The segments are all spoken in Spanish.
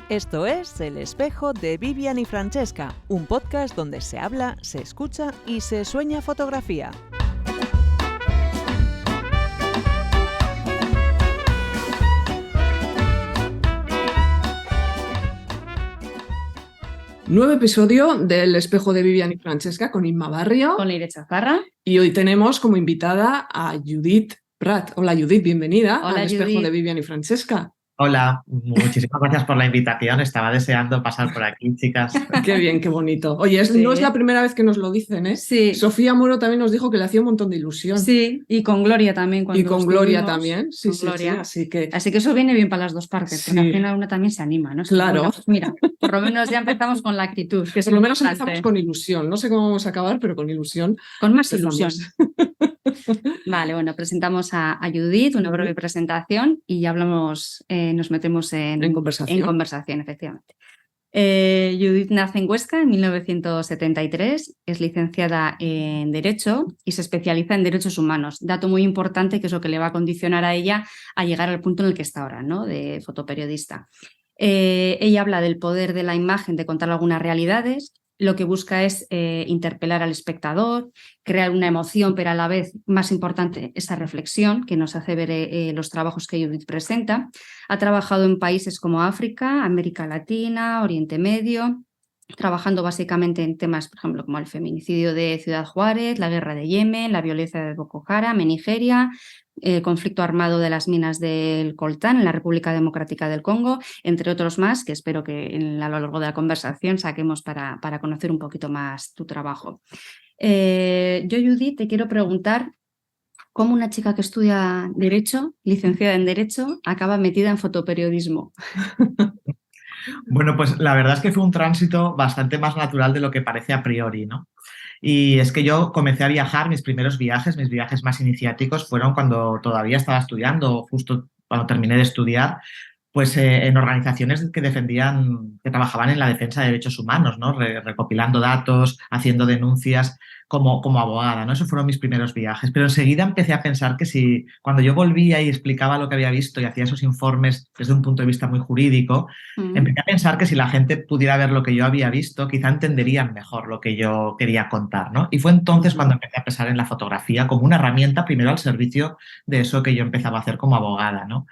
Esto es El Espejo de Vivian y Francesca, un podcast donde se habla, se escucha y se sueña fotografía. Nuevo episodio del Espejo de Vivian y Francesca con Inma Barrio. Con Leire Chaparra. Y hoy tenemos como invitada a Judith Prat. Hola Judith, bienvenida Hola, al Espejo Judith. de Vivian y Francesca. Hola, muchísimas gracias por la invitación. Estaba deseando pasar por aquí, chicas. Qué bien, qué bonito. Oye, Sí. no es la primera vez que nos lo dicen, ¿eh? Sí. Sofía Moro también nos dijo que le hacía un montón de ilusión. Sí, y con Gloria también. Y con Gloria estuvimos, también. Sí, con sí, Gloria. sí. Así que eso viene bien para las dos partes, porque Sí. al final una también se anima, ¿no? Claro. Bueno, pues mira, por lo menos ya empezamos con la actitud, que es Por lo menos importante. empezamos con ilusión. No sé cómo vamos a acabar, pero con ilusión. Con más empezamos. ilusión. Vale, bueno, presentamos a Judith, una breve presentación y ya hablamos, nos metemos En conversación. en conversación, efectivamente. Judith nace en Huesca en 1973, es licenciada en Derecho y se especializa en Derechos Humanos, dato muy importante que es lo que le va a condicionar a ella a llegar al punto en el que está ahora, ¿no? De fotoperiodista. Ella habla del poder de la imagen de contar algunas realidades. Lo que busca es interpelar al espectador, crear una emoción, pero a la vez, más importante, esa reflexión que nos hace ver los trabajos que Judith presenta. Ha trabajado en países como África, América Latina, Oriente Medio, trabajando básicamente en temas, por ejemplo, como el feminicidio de Ciudad Juárez, la guerra de Yemen, la violencia de Boko Haram en Nigeria, el conflicto armado de las minas del Coltán en la República Democrática del Congo, entre otros más, que espero que a lo largo de la conversación saquemos para conocer un poquito más tu trabajo. Yo, Judith, te quiero preguntar cómo una chica que estudia Derecho, licenciada en Derecho, acaba metida en fotoperiodismo. Bueno, pues la verdad es que fue un tránsito bastante más natural de lo que parece a priori, ¿no? Y es que yo comencé a viajar, mis viajes más iniciáticos fueron cuando todavía estaba estudiando, justo cuando terminé de estudiar, pues en organizaciones que trabajaban en la defensa de derechos humanos, ¿no? Recopilando datos, haciendo denuncias como abogada, ¿no? Esos fueron mis primeros viajes. Pero enseguida empecé a pensar que si cuando yo volvía y explicaba lo que había visto y hacía esos informes desde un punto de vista muy jurídico, empecé a pensar que si la gente pudiera ver lo que yo había visto, quizá entenderían mejor lo que yo quería contar, ¿no? Y fue entonces cuando empecé a pensar en la fotografía como una herramienta primero al servicio de eso que yo empezaba a hacer como abogada, ¿no?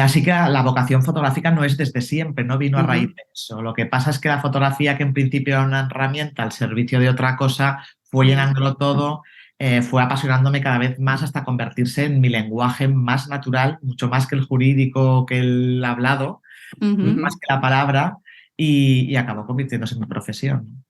Así que la vocación fotográfica no es desde siempre, no vino a raíz de eso. Lo que pasa es que la fotografía, que en principio era una herramienta al servicio de otra cosa, fue llenándolo todo, fue apasionándome cada vez más hasta convertirse en mi lenguaje más natural, mucho más que el jurídico, que el hablado, más que la palabra, y acabó convirtiéndose en mi profesión.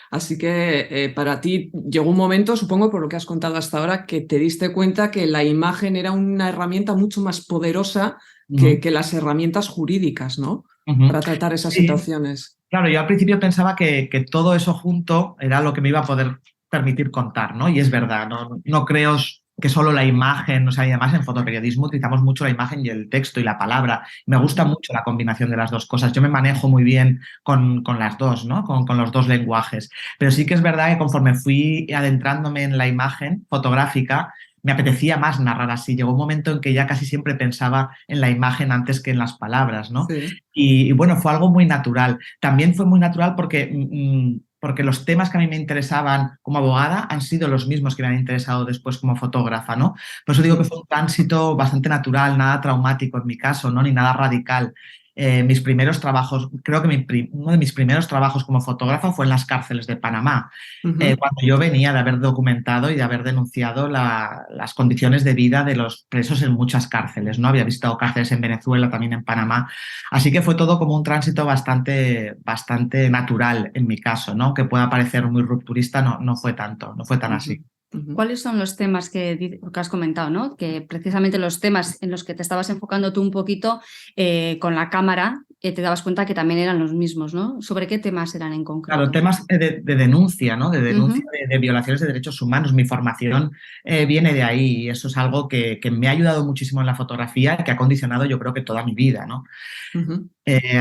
Así que para ti llegó un momento, supongo por lo que has contado hasta ahora, que te diste cuenta que la imagen era una herramienta mucho más poderosa que las herramientas jurídicas, ¿no? Para tratar esas situaciones. Claro, yo al principio pensaba que todo eso junto era lo que me iba a poder permitir contar, ¿no? Y es verdad, no creo que solo la imagen, o sea, y además en fotoperiodismo utilizamos mucho la imagen y el texto y la palabra. Me gusta mucho la combinación de las dos cosas. Yo me manejo muy bien con las dos, ¿no? Con los dos lenguajes. Pero sí que es verdad que conforme fui adentrándome en la imagen fotográfica, me apetecía más narrar así. Llegó un momento en que ya casi siempre pensaba en la imagen antes que en las palabras, ¿no? Sí. Y bueno, fue algo muy natural. También fue muy natural porque los temas que a mí me interesaban como abogada han sido los mismos que me han interesado después como fotógrafa, ¿no? Por eso digo que fue un tránsito bastante natural, nada traumático en mi caso, ¿no? Ni nada radical. Mis primeros trabajos, creo que uno de mis primeros trabajos como fotógrafo fue en las cárceles de Panamá, cuando yo venía de haber documentado y de haber denunciado las condiciones de vida de los presos en muchas cárceles, ¿no? Había visitado cárceles en Venezuela, también en Panamá, así que fue todo como un tránsito bastante natural en mi caso, ¿no? Que pueda parecer muy rupturista, no fue tanto, no fue tan así. ¿Cuáles son los temas que has comentado, ¿no? Que precisamente los temas en los que te estabas enfocando tú un poquito con la cámara, te dabas cuenta que también eran los mismos, ¿no? ¿Sobre qué temas eran en concreto? Claro, temas de denuncia, ¿no? De denuncia de violaciones de derechos humanos. Mi formación viene de ahí y eso es algo que me ha ayudado muchísimo en la fotografía y que ha condicionado yo creo que toda mi vida, ¿no?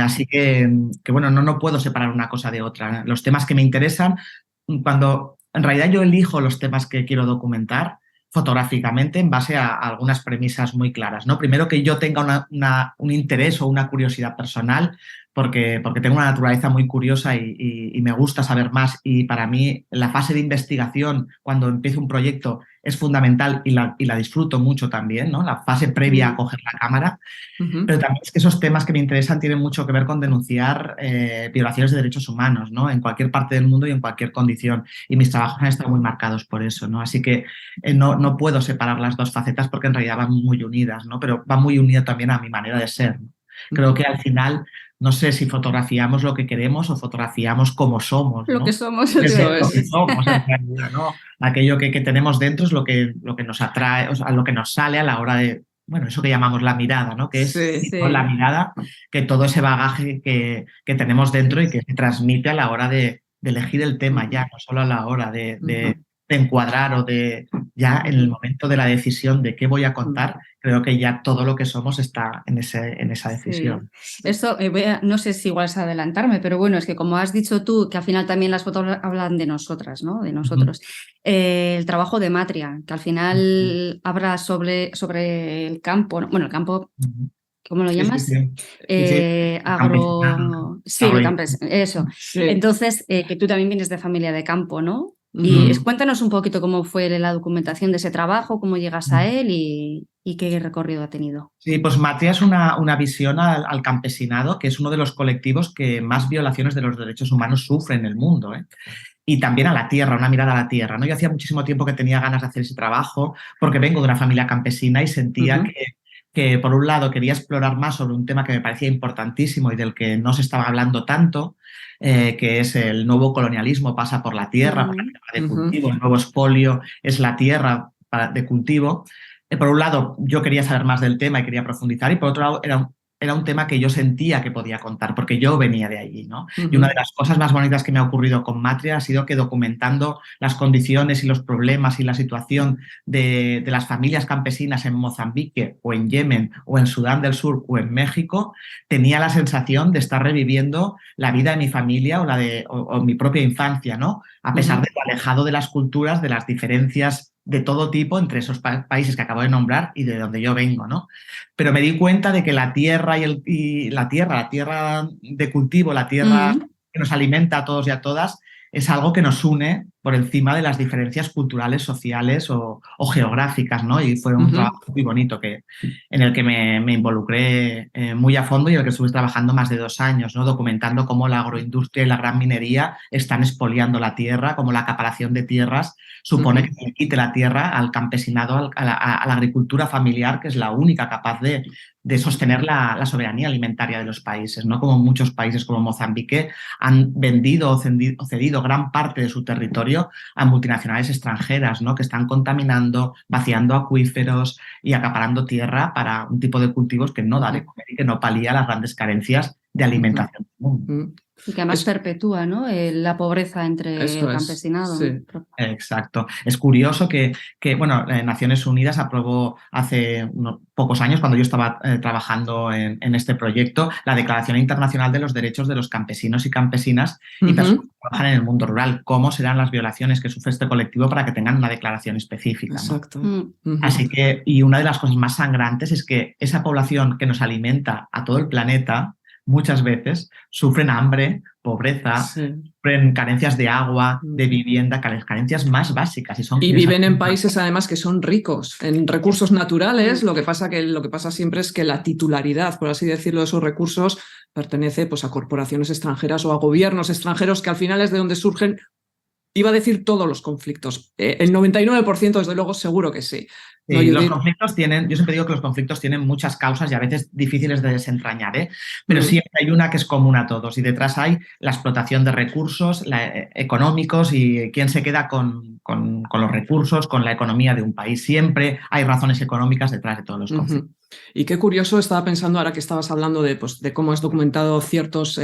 Así que bueno, no puedo separar una cosa de otra. Los temas que me interesan, cuando en realidad yo elijo los temas que quiero documentar fotográficamente en base a algunas premisas muy claras, ¿no? Primero, que yo tenga un interés o una curiosidad personal porque tengo una naturaleza muy curiosa y me gusta saber más. Y para mí la fase de investigación, cuando empiezo un proyecto, es fundamental y la disfruto mucho también, ¿no? La fase previa a coger la cámara. Pero también es que esos temas que me interesan tienen mucho que ver con denunciar violaciones de derechos humanos, ¿no? En cualquier parte del mundo y en cualquier condición. Y mis trabajos han estado muy marcados por eso, ¿no? Así que no puedo separar las dos facetas porque en realidad van muy unidas, ¿no? Pero van muy unidas también a mi manera de ser, ¿no? Creo que al final, no sé si fotografiamos lo que queremos o fotografiamos como somos, ¿no? Lo que somos, Lo eso que es. somos, en realidad, ¿no? Aquello que tenemos dentro es lo que nos atrae, o sea, lo que nos sale a la hora de, bueno, eso que llamamos la mirada, ¿no? Que es la mirada, que todo ese bagaje que tenemos dentro y que se transmite a la hora de elegir el tema ya, no solo a la hora de encuadrar o de ya en el momento de la decisión de qué voy a contar, creo que ya todo lo que somos está en esa decisión. Sí. Esto, no sé si igual es adelantarme, pero bueno, es que como has dicho tú, que al final también las fotos hablan de nosotras, ¿no? De nosotros. El trabajo de Matria, que al final habla sobre el campo, ¿no? Bueno, el campo... ¿Cómo lo llamas? Sí. Agro... Sí, el campesino, eso. Sí. Entonces, que tú también vienes de familia de campo, ¿no? Y cuéntanos un poquito cómo fue la documentación de ese trabajo, cómo llegas a él y qué recorrido ha tenido. Sí, pues Matria es una visión al campesinado, que es uno de los colectivos que más violaciones de los derechos humanos sufre en el mundo, ¿eh? Y también a la tierra, una mirada a la tierra, ¿no? Yo hacía muchísimo tiempo que tenía ganas de hacer ese trabajo porque vengo de una familia campesina y sentía que por un lado quería explorar más sobre un tema que me parecía importantísimo y del que no se estaba hablando tanto, que es el nuevo colonialismo pasa por la tierra para el tema de cultivo, el nuevo expolio es la tierra de cultivo. Por un lado, yo quería saber más del tema y quería profundizar, y por otro lado, era un tema que yo sentía que podía contar, porque yo venía de allí, ¿no? Y una de las cosas más bonitas que me ha ocurrido con Matria ha sido que documentando las condiciones y los problemas y la situación de las familias campesinas en Mozambique o en Yemen o en Sudán del Sur o en México, tenía la sensación de estar reviviendo la vida de mi familia o mi propia infancia, ¿no? A pesar de lo alejado de las culturas, de las diferencias de todo tipo entre esos países que acabo de nombrar y de donde yo vengo, ¿no? Pero me di cuenta de que la tierra la tierra de cultivo, la tierra que nos alimenta a todos y a todas, es algo que nos une por encima de las diferencias culturales, sociales o geográficas, ¿no? Y fue un trabajo muy bonito en el que me involucré muy a fondo y en el que estuve trabajando más de 2 años, ¿no? Documentando cómo la agroindustria y la gran minería están expoliando la tierra, cómo la acaparación de tierras supone que se quite la tierra al campesinado, a la agricultura familiar, que es la única capaz de sostener la soberanía alimentaria de los países, ¿no? Como muchos países como Mozambique han vendido o cedido gran parte de su territorio a multinacionales extranjeras, ¿no? Que están contaminando, vaciando acuíferos y acaparando tierra para un tipo de cultivos que no da de comer y que no palía las grandes carencias de alimentación del mundo. Y que además perpetúa, ¿no? La pobreza entre el campesinado. Sí. Exacto. Es curioso que bueno, Naciones Unidas aprobó hace unos pocos años, cuando yo estaba trabajando en este proyecto, la Declaración Internacional de los Derechos de los Campesinos y Campesinas y personas que trabajan en el mundo rural. ¿Cómo serán las violaciones que sufre este colectivo para que tengan una declaración específica, ¿no? Exacto. Así que, y una de las cosas más sangrantes es que esa población que nos alimenta a todo el planeta muchas veces sufren hambre, pobreza, sufren carencias de agua, de vivienda, carencias más básicas. Y viven en países además que son ricos en recursos naturales. Lo que pasa siempre es que la titularidad, por así decirlo, de esos recursos pertenece pues a corporaciones extranjeras o a gobiernos extranjeros, que al final es de donde surgen, iba a decir, todos los conflictos. El 99% desde luego seguro que sí. Sí, los conflictos yo siempre digo que los conflictos tienen muchas causas y a veces difíciles de desentrañar, ¿eh? Pero siempre hay una que es común a todos y detrás hay la explotación de recursos económicos y quién se queda con los recursos, con la economía de un país. Siempre hay razones económicas detrás de todos los conflictos. Y qué curioso, estaba pensando ahora que estabas hablando de cómo has documentado ciertos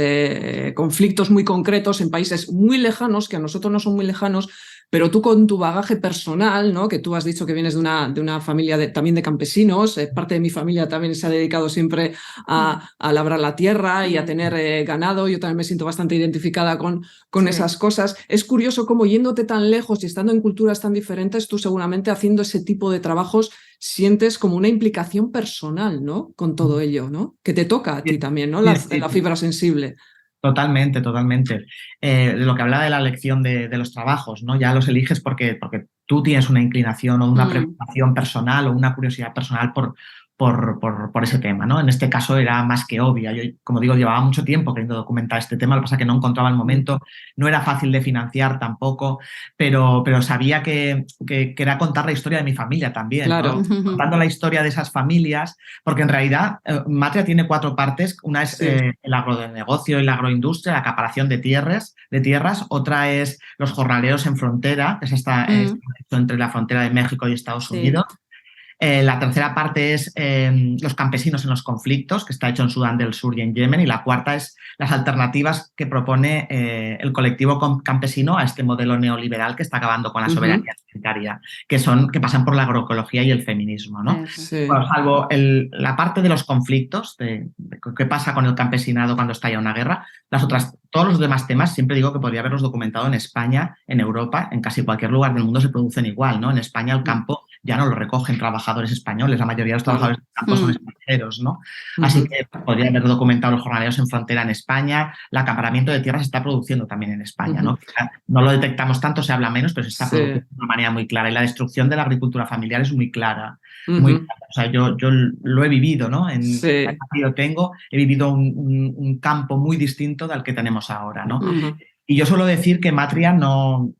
conflictos muy concretos en países muy lejanos, que a nosotros no son muy lejanos, pero tú con tu bagaje personal, ¿no? Que tú has dicho que vienes de una familia también de campesinos, parte de mi familia también se ha dedicado siempre a labrar la tierra y a tener ganado, yo también me siento bastante identificada con esas cosas. Es curioso cómo yéndote tan lejos y estando en culturas tan diferentes, tú seguramente haciendo ese tipo de trabajos sientes como una implicación personal, ¿no? Con todo ello, ¿no? Que te toca a ti también, ¿no? La fibra sensible. Totalmente, totalmente. De lo que hablaba de la elección de los trabajos, ¿no? Ya los eliges porque tú tienes una inclinación o una preocupación personal o una curiosidad personal por ese tema, ¿no? En este caso era más que obvia. Yo, como digo, llevaba mucho tiempo queriendo documentar este tema, lo que pasa es que no encontraba el momento, no era fácil de financiar tampoco, pero sabía que era contar la historia de mi familia también, claro, ¿no? Contando la historia de esas familias, porque en realidad Matria tiene 4 partes. Una es el agronegocio y la agroindustria, la acaparación de tierras, otra es los jornaleros en frontera, que está entre la frontera de México y Estados Unidos. La tercera parte es los campesinos en los conflictos, que está hecho en Sudán del Sur y en Yemen. Y la cuarta es las alternativas que propone el colectivo campesino a este modelo neoliberal que está acabando con la soberanía alimentaria, que pasan por la agroecología y el feminismo, ¿no? Bueno, salvo la parte de los conflictos, de qué pasa con el campesinado cuando estalla una guerra, todos los demás temas siempre digo que podría haberlos documentado en España, en Europa, en casi cualquier lugar del mundo se producen igual, ¿no? En España el campo ya no lo recogen trabajadores españoles, la mayoría de los trabajadores del campo son extranjeros, ¿no? Así que podría haber documentado los jornaleros en frontera en España, el acaparamiento de tierras se está produciendo también en España, ¿no? No lo detectamos tanto, se habla menos, pero se está produciendo de una manera muy clara. Y la destrucción de la agricultura familiar es muy clara, muy clara. O sea, yo lo he vivido, ¿no? En el que yo tengo, he vivido un campo muy distinto del que tenemos ahora, ¿no? Y yo suelo decir que Matria no...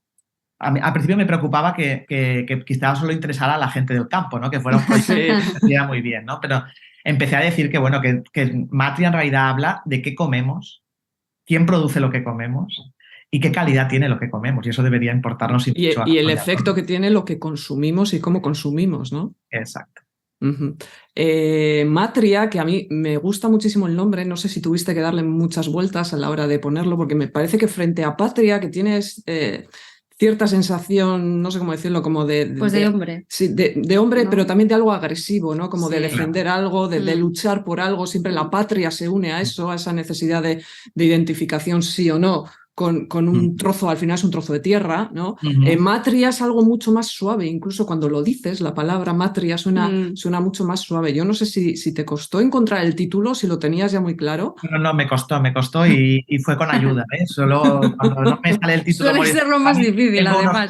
Al principio me preocupaba que quizás solo interesara a la gente del campo, ¿no? Que fuera un proyecto que se hiciera muy bien, ¿no? Pero empecé a decir que, bueno, que Matria en realidad habla de qué comemos, quién produce lo que comemos y qué calidad tiene lo que comemos. Y eso debería importarnos mucho. Y el efecto que tiene lo que consumimos y cómo consumimos, ¿no? Exacto. Matria, que a mí me gusta muchísimo el nombre, no sé si tuviste que darle muchas vueltas a la hora de ponerlo, porque me parece que frente a Patria, que tienes... cierta sensación, no sé cómo decirlo, como de hombre. Sí, de hombre, ¿no? Pero también de algo agresivo, ¿no? Como de defender algo, de luchar por algo. Siempre la patria se une a eso, a esa necesidad de identificación, sí o no, con un trozo, al final es un trozo de tierra, ¿no? Matria es algo mucho más suave, incluso cuando lo dices, la palabra matria suena mucho más suave. Yo no sé si te costó encontrar el título, si lo tenías ya muy claro. No, me costó y fue con ayuda, ¿eh? Solo cuando no me sale el título... Suele ser lo más difícil, además.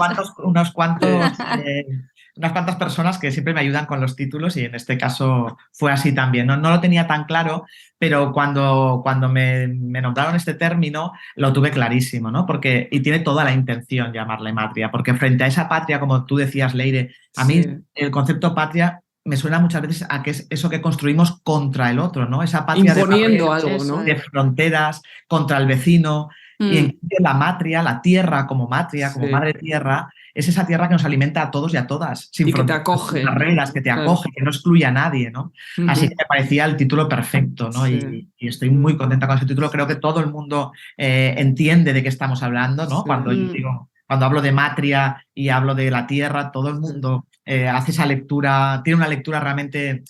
Unas cuantas personas que siempre me ayudan con los títulos y en este caso fue así también. No lo tenía tan claro, pero cuando me nombraron este término lo tuve clarísimo, ¿no? Y tiene toda la intención llamarle matria, porque frente a esa patria, como tú decías, Leire, a mí el concepto patria me suena muchas veces a que es eso que construimos contra el otro, ¿no? Esa patria imponiendo algo, ¿no? De fronteras, contra el vecino. Y en cambio la matria, la tierra como matria, como madre tierra, es esa tierra que nos alimenta a todos y a todas, sin que te acoge, barreras, que te acoge, que no excluye a nadie, ¿no? Así que me parecía el título perfecto, ¿no? Y estoy muy contenta con ese título. Creo que todo el mundo entiende de qué estamos hablando, ¿no? Cuando hablo de matria y hablo de la tierra, todo el mundo hace esa lectura, tiene una lectura realmente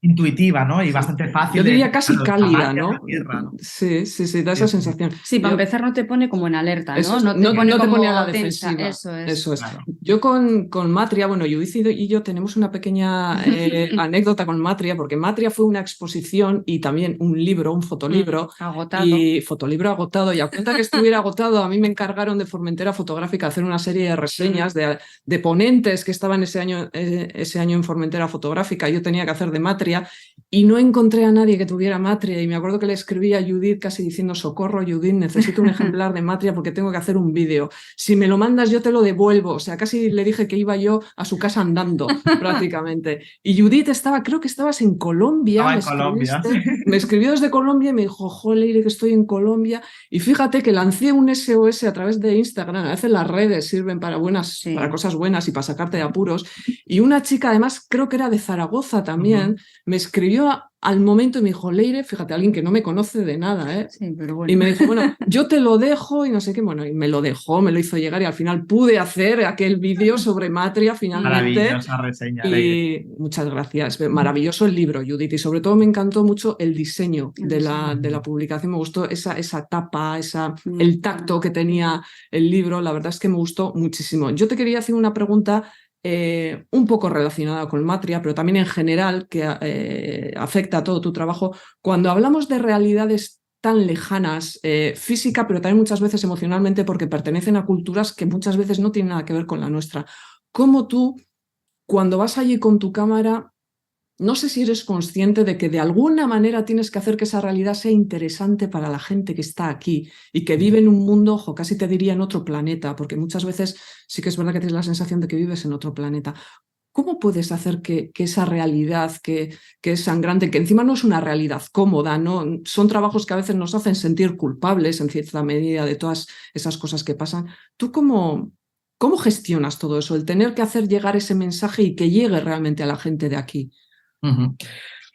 intuitiva, ¿no? Y bastante fácil. Yo diría casi cálida, ¿no? Tierra, ¿no? Sí, da esa sensación. Sí, para empezar no te pone como en alerta, ¿no? No te pone a la defensiva. defensiva. Eso es. Claro. Yo con Matria, bueno, Judith y yo tenemos una pequeña anécdota con Matria, porque Matria fue una exposición y también un libro, un fotolibro. Agotado. Y fotolibro agotado. Y a cuenta que estuviera agotado, a mí me encargaron de Formentera Fotográfica hacer una serie de reseñas de ponentes que estaban ese año en Formentera Fotográfica. Yo tenía que hacer de Matria y no encontré a nadie que tuviera Matria. Y me acuerdo que le escribí a Judith casi diciendo: socorro, Judith, necesito un ejemplar de Matria porque tengo que hacer un vídeo. Si me lo mandas yo te lo devuelvo. O sea, casi le dije que iba yo a su casa andando prácticamente. Y Judith creo que estabas en Colombia. Me escribió desde Colombia y me dijo: joder, que estoy en Colombia. Y fíjate que lancé un SOS a través de Instagram. A veces las redes sirven para cosas buenas y para sacarte de apuros. Y una chica, además, creo que era de Zaragoza también, me escribió dio al momento y me dijo, Leire, fíjate, alguien que no me conoce de nada, ¿eh? Sí, pero bueno. Y me dijo, bueno, yo te lo dejo y no sé qué, bueno, y me lo dejó, me lo hizo llegar y al final pude hacer aquel vídeo sobre Matria finalmente. Maravillosa reseña, y Leire. muchas gracias, maravilloso el libro, Judith, y sobre todo me encantó mucho el diseño de la publicación, me gustó esa tapa, el tacto que tenía el libro, la verdad es que me gustó muchísimo. Yo te quería hacer una pregunta un poco relacionada con Matria, pero también en general, que afecta a todo tu trabajo. Cuando hablamos de realidades tan lejanas, física, pero también muchas veces emocionalmente, porque pertenecen a culturas que muchas veces no tienen nada que ver con la nuestra, ¿cómo tú, cuando vas allí con tu cámara, no sé si eres consciente de que de alguna manera tienes que hacer que esa realidad sea interesante para la gente que está aquí y que vive en un mundo, ojo, casi te diría en otro planeta, porque muchas veces sí que es verdad que tienes la sensación de que vives en otro planeta? ¿Cómo puedes hacer que esa realidad que es sangrante, que encima no es una realidad cómoda, ¿no? Son trabajos que a veces nos hacen sentir culpables en cierta medida de todas esas cosas que pasan? ¿Tú cómo gestionas todo eso, el tener que hacer llegar ese mensaje y que llegue realmente a la gente de aquí?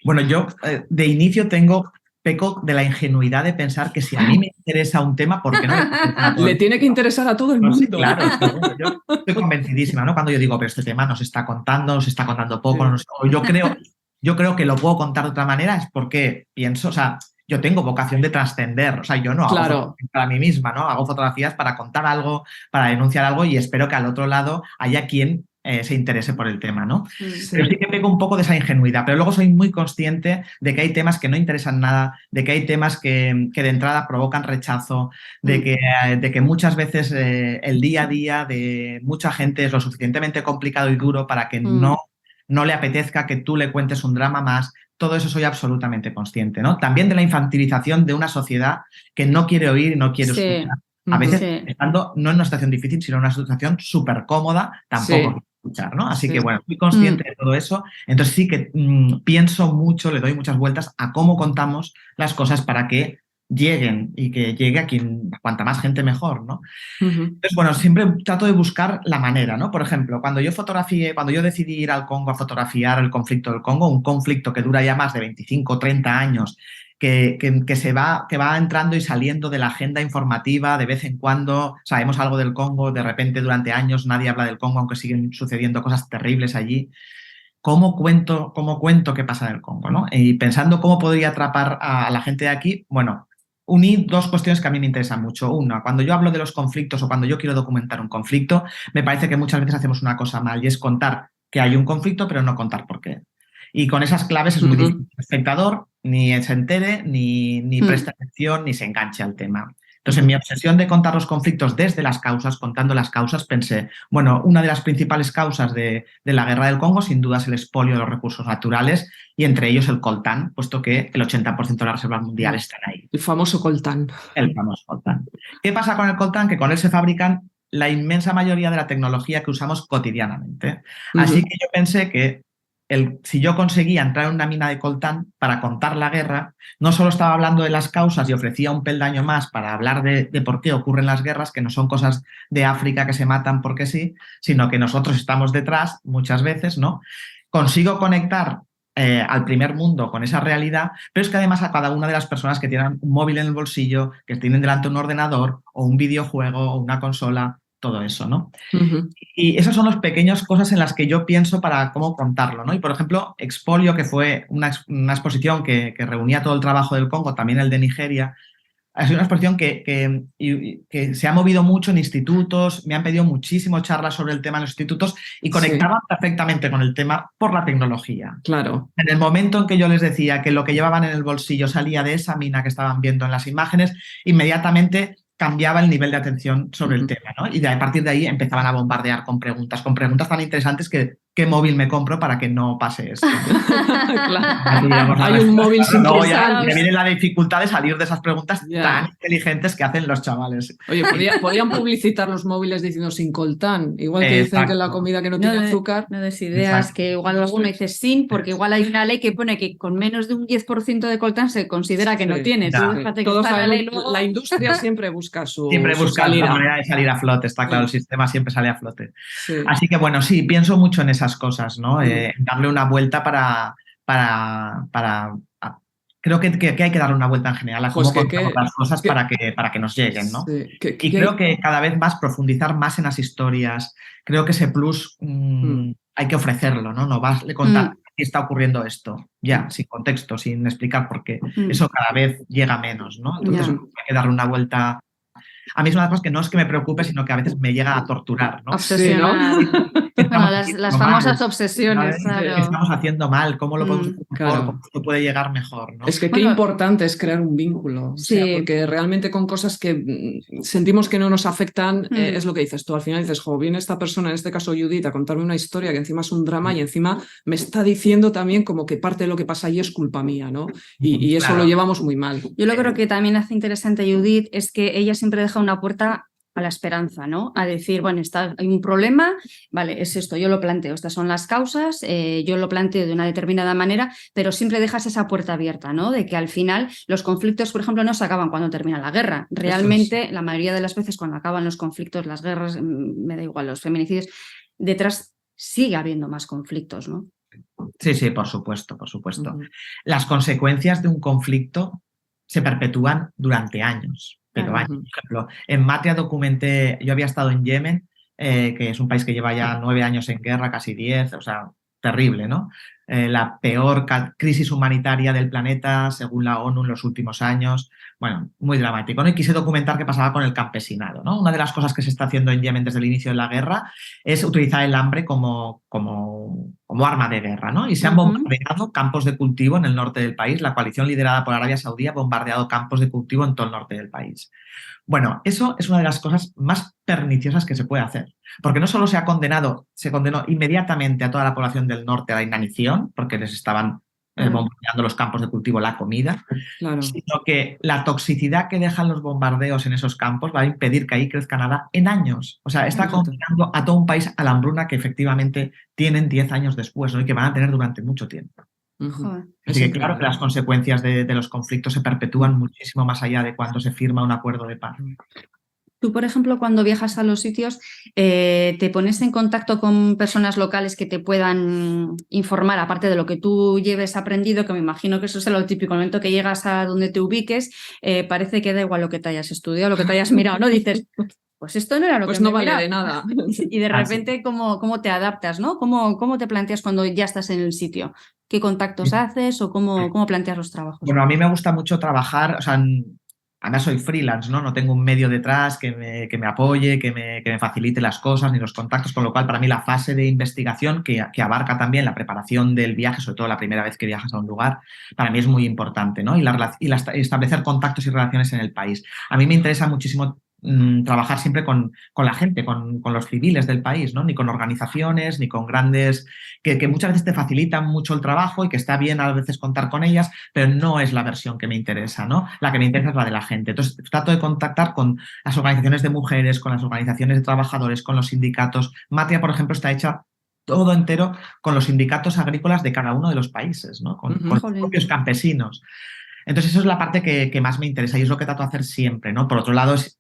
Bueno, yo de inicio peco de la ingenuidad de pensar que si a mí me interesa un tema, ¿por qué no le tiene que interesar a todo el mundo? Sí, claro, yo estoy convencidísima, ¿no? Cuando yo digo, pero este tema nos está contando poco, Sí. o yo creo que lo puedo contar de otra manera, es porque pienso, o sea, yo tengo vocación de trascender, o sea, yo no hago fotografías para mí misma, ¿no? Hago fotografías para contar algo, para denunciar algo y espero que al otro lado haya quien se interese por el tema, ¿no? Sí. Pero sí que pego un poco de esa ingenuidad, pero luego soy muy consciente de que hay temas que no interesan nada, de que hay temas que de entrada provocan rechazo, de que muchas veces el día a día de mucha gente es lo suficientemente complicado y duro para que no le apetezca que tú le cuentes un drama más. Todo eso soy absolutamente consciente, ¿no? También de la infantilización de una sociedad que no quiere oír y no quiere escuchar. A veces estando no en una situación difícil, sino en una situación súper cómoda, tampoco quiere escuchar, ¿no? Así que, bueno, soy consciente de todo eso. Entonces sí que pienso mucho, le doy muchas vueltas a cómo contamos las cosas para que lleguen y que llegue a cuanta más gente mejor, ¿no? Entonces, bueno, siempre trato de buscar la manera, ¿no? Por ejemplo, cuando yo decidí ir al Congo a fotografiar el conflicto del Congo, un conflicto que dura ya más de 25 o 30 años, que va entrando y saliendo de la agenda informativa, de vez en cuando sabemos algo del Congo, de repente durante años nadie habla del Congo, aunque siguen sucediendo cosas terribles allí. ¿Cómo cuento qué pasa en el Congo, ¿no? Y pensando cómo podría atrapar a la gente de aquí, bueno, uní dos cuestiones que a mí me interesan mucho. Una, cuando yo hablo de los conflictos o cuando yo quiero documentar un conflicto, me parece que muchas veces hacemos una cosa mal y es contar que hay un conflicto, pero no contar por qué. Y con esas claves es muy difícil que el espectador ni se entere, ni preste atención, ni se enganche al tema. Entonces, en mi obsesión de contar los conflictos desde las causas, contando las causas, pensé, bueno, una de las principales causas de la guerra del Congo, sin duda, es el expolio de los recursos naturales y entre ellos el coltán, puesto que el 80% de las reservas mundiales están ahí. El famoso coltán. El famoso coltán. ¿Qué pasa con el coltán? Que con él se fabrican la inmensa mayoría de la tecnología que usamos cotidianamente. Así que yo pensé que si yo conseguía entrar en una mina de coltán para contar la guerra, no solo estaba hablando de las causas y ofrecía un peldaño más para hablar de por qué ocurren las guerras, que no son cosas de África que se matan porque sí, sino que nosotros estamos detrás muchas veces, ¿no? Consigo conectar al primer mundo con esa realidad, pero es que además a cada una de las personas que tienen un móvil en el bolsillo, que tienen delante un ordenador o un videojuego o una consola, todo eso, ¿no? Y esas son las pequeñas cosas en las que yo pienso para cómo contarlo, ¿no? Y, por ejemplo, Expolio, que fue una exposición que reunía todo el trabajo del Congo, también el de Nigeria, ha sido una exposición que se ha movido mucho en institutos, me han pedido muchísimo charlas sobre el tema en los institutos y conectaban perfectamente con el tema por la tecnología. Claro. En el momento en que yo les decía que lo que llevaban en el bolsillo salía de esa mina que estaban viendo en las imágenes, inmediatamente cambiaba el nivel de atención sobre el tema, ¿no? Y a partir de ahí empezaban a bombardear con preguntas tan interesantes que ¿qué móvil me compro para que no pase esto? Claro. Hay un móvil sin luego ya me viene la dificultad de salir de esas preguntas tan inteligentes que hacen los chavales. Oye, podrían publicitar los móviles diciendo sin coltán, igual que dicen que la comida que no tiene azúcar. No des ideas, que igual alguno dice sin, porque igual hay una ley que pone que con menos de un 10% de coltán se considera que no tiene. Todos saben, la industria siempre busca su la manera de salir a flote, está claro, el sistema siempre sale a flote. Así que bueno, sí, pienso mucho en esas cosas, ¿no? Darle una vuelta para creo que hay que darle una vuelta en general a cómo Pues contamos las cosas para que nos lleguen, ¿no? Sí, Y creo que cada vez más profundizar más en las historias. Creo que ese plus hay que ofrecerlo, ¿no? No vas a contar qué está ocurriendo esto, ya, sin contexto, sin explicar por qué. Eso cada vez llega menos, ¿no? Entonces hay que darle una vuelta. A mí es una de las cosas que no es que me preocupe, sino que a veces me llega a torturar, ¿no? Obsesionar. Sí, ¿no? Bueno, las famosas obsesiones, ¿Qué claro. estamos haciendo mal? ¿Cómo lo podemos hacer mejor? Claro. ¿Cómo esto puede llegar mejor? ¿no? Es que Bueno, qué importante es crear un vínculo, o sea, sí. porque realmente con cosas que sentimos que no nos afectan, es lo que dices tú, al final dices, jo, viene esta persona, en este caso Judith, a contarme una historia que encima es un drama y encima me está diciendo también como que parte de lo que pasa allí es culpa mía, ¿no? Y eso Claro. lo llevamos muy mal. Yo lo creo que también hace interesante a Judith es que ella siempre deja una puerta a la esperanza, ¿no? A decir, bueno, hay un problema, vale, es esto, yo lo planteo, estas son las causas, yo lo planteo de una determinada manera, pero siempre dejas esa puerta abierta, ¿no? De que al final los conflictos, por ejemplo, no se acaban cuando termina la guerra. Realmente, la mayoría de las veces cuando acaban los conflictos, las guerras, me da igual, los feminicidios, detrás sigue habiendo más conflictos, ¿no? Sí, por supuesto, por supuesto. Las consecuencias de un conflicto se perpetúan durante años, pero años. Por ejemplo, en Matria documenté, yo había estado en Yemen, que es un país que lleva ya 9 años en guerra, casi 10, o sea, terrible, ¿no? La peor crisis humanitaria del planeta, según la ONU, en los últimos años. Bueno, muy dramático, ¿no? Y quise documentar qué pasaba con el campesinado, ¿no? Una de las cosas que se está haciendo en Yemen desde el inicio de la guerra es utilizar el hambre como arma de guerra, ¿no? Y se han bombardeado campos de cultivo en el norte del país. La coalición liderada por Arabia Saudí ha bombardeado campos de cultivo en todo el norte del país. Bueno, eso es una de las cosas más perniciosas que se puede hacer, porque no solo se condenó inmediatamente a toda la población del norte a la inanición, porque les estaban bombardeando los campos de cultivo la comida, sino que la toxicidad que dejan los bombardeos en esos campos va a impedir que ahí crezca nada en años. O sea, está condenando a todo un país a la hambruna que efectivamente tienen 10 años después, ¿no? Y que van a tener durante mucho tiempo. Así que claro que las consecuencias de los conflictos se perpetúan muchísimo más allá de cuando se firma un acuerdo de paz. Tú, por ejemplo, cuando viajas a los sitios, ¿te pones en contacto con personas locales que te puedan informar, aparte de lo que tú lleves aprendido, que me imagino que eso es lo típico, el momento que llegas a donde te ubiques, parece que da igual lo que te hayas estudiado, lo que te hayas mirado, ¿no? Dices, pues esto no era lo que no vale de nada. Y de repente, ¿cómo te adaptas, ¿no? ¿Cómo te planteas cuando ya estás en el sitio? ¿Qué contactos haces o cómo planteas los trabajos? Bueno, a mí me gusta mucho trabajar, o sea, además soy freelance, ¿no? No tengo un medio detrás que me apoye, que me facilite las cosas ni los contactos, con lo cual para mí la fase de investigación que abarca también la preparación del viaje, sobre todo la primera vez que viajas a un lugar, para mí es muy importante, ¿no? Y establecer contactos y relaciones en el país. A mí me interesa muchísimo trabajar siempre con la gente, con los civiles del país, ¿no? Ni con organizaciones, ni con grandes, que muchas veces te facilitan mucho el trabajo y que está bien a veces contar con ellas, pero no es la versión que me interesa, ¿no? La que me interesa es la de la gente. Entonces, trato de contactar con las organizaciones de mujeres, con las organizaciones de trabajadores, con los sindicatos. Matria, por ejemplo, está hecha todo entero con los sindicatos agrícolas de cada uno de los países, ¿no? Con los propios campesinos. Entonces, eso es la parte que más me interesa y es lo que trato de hacer siempre, ¿no? Por otro lado, es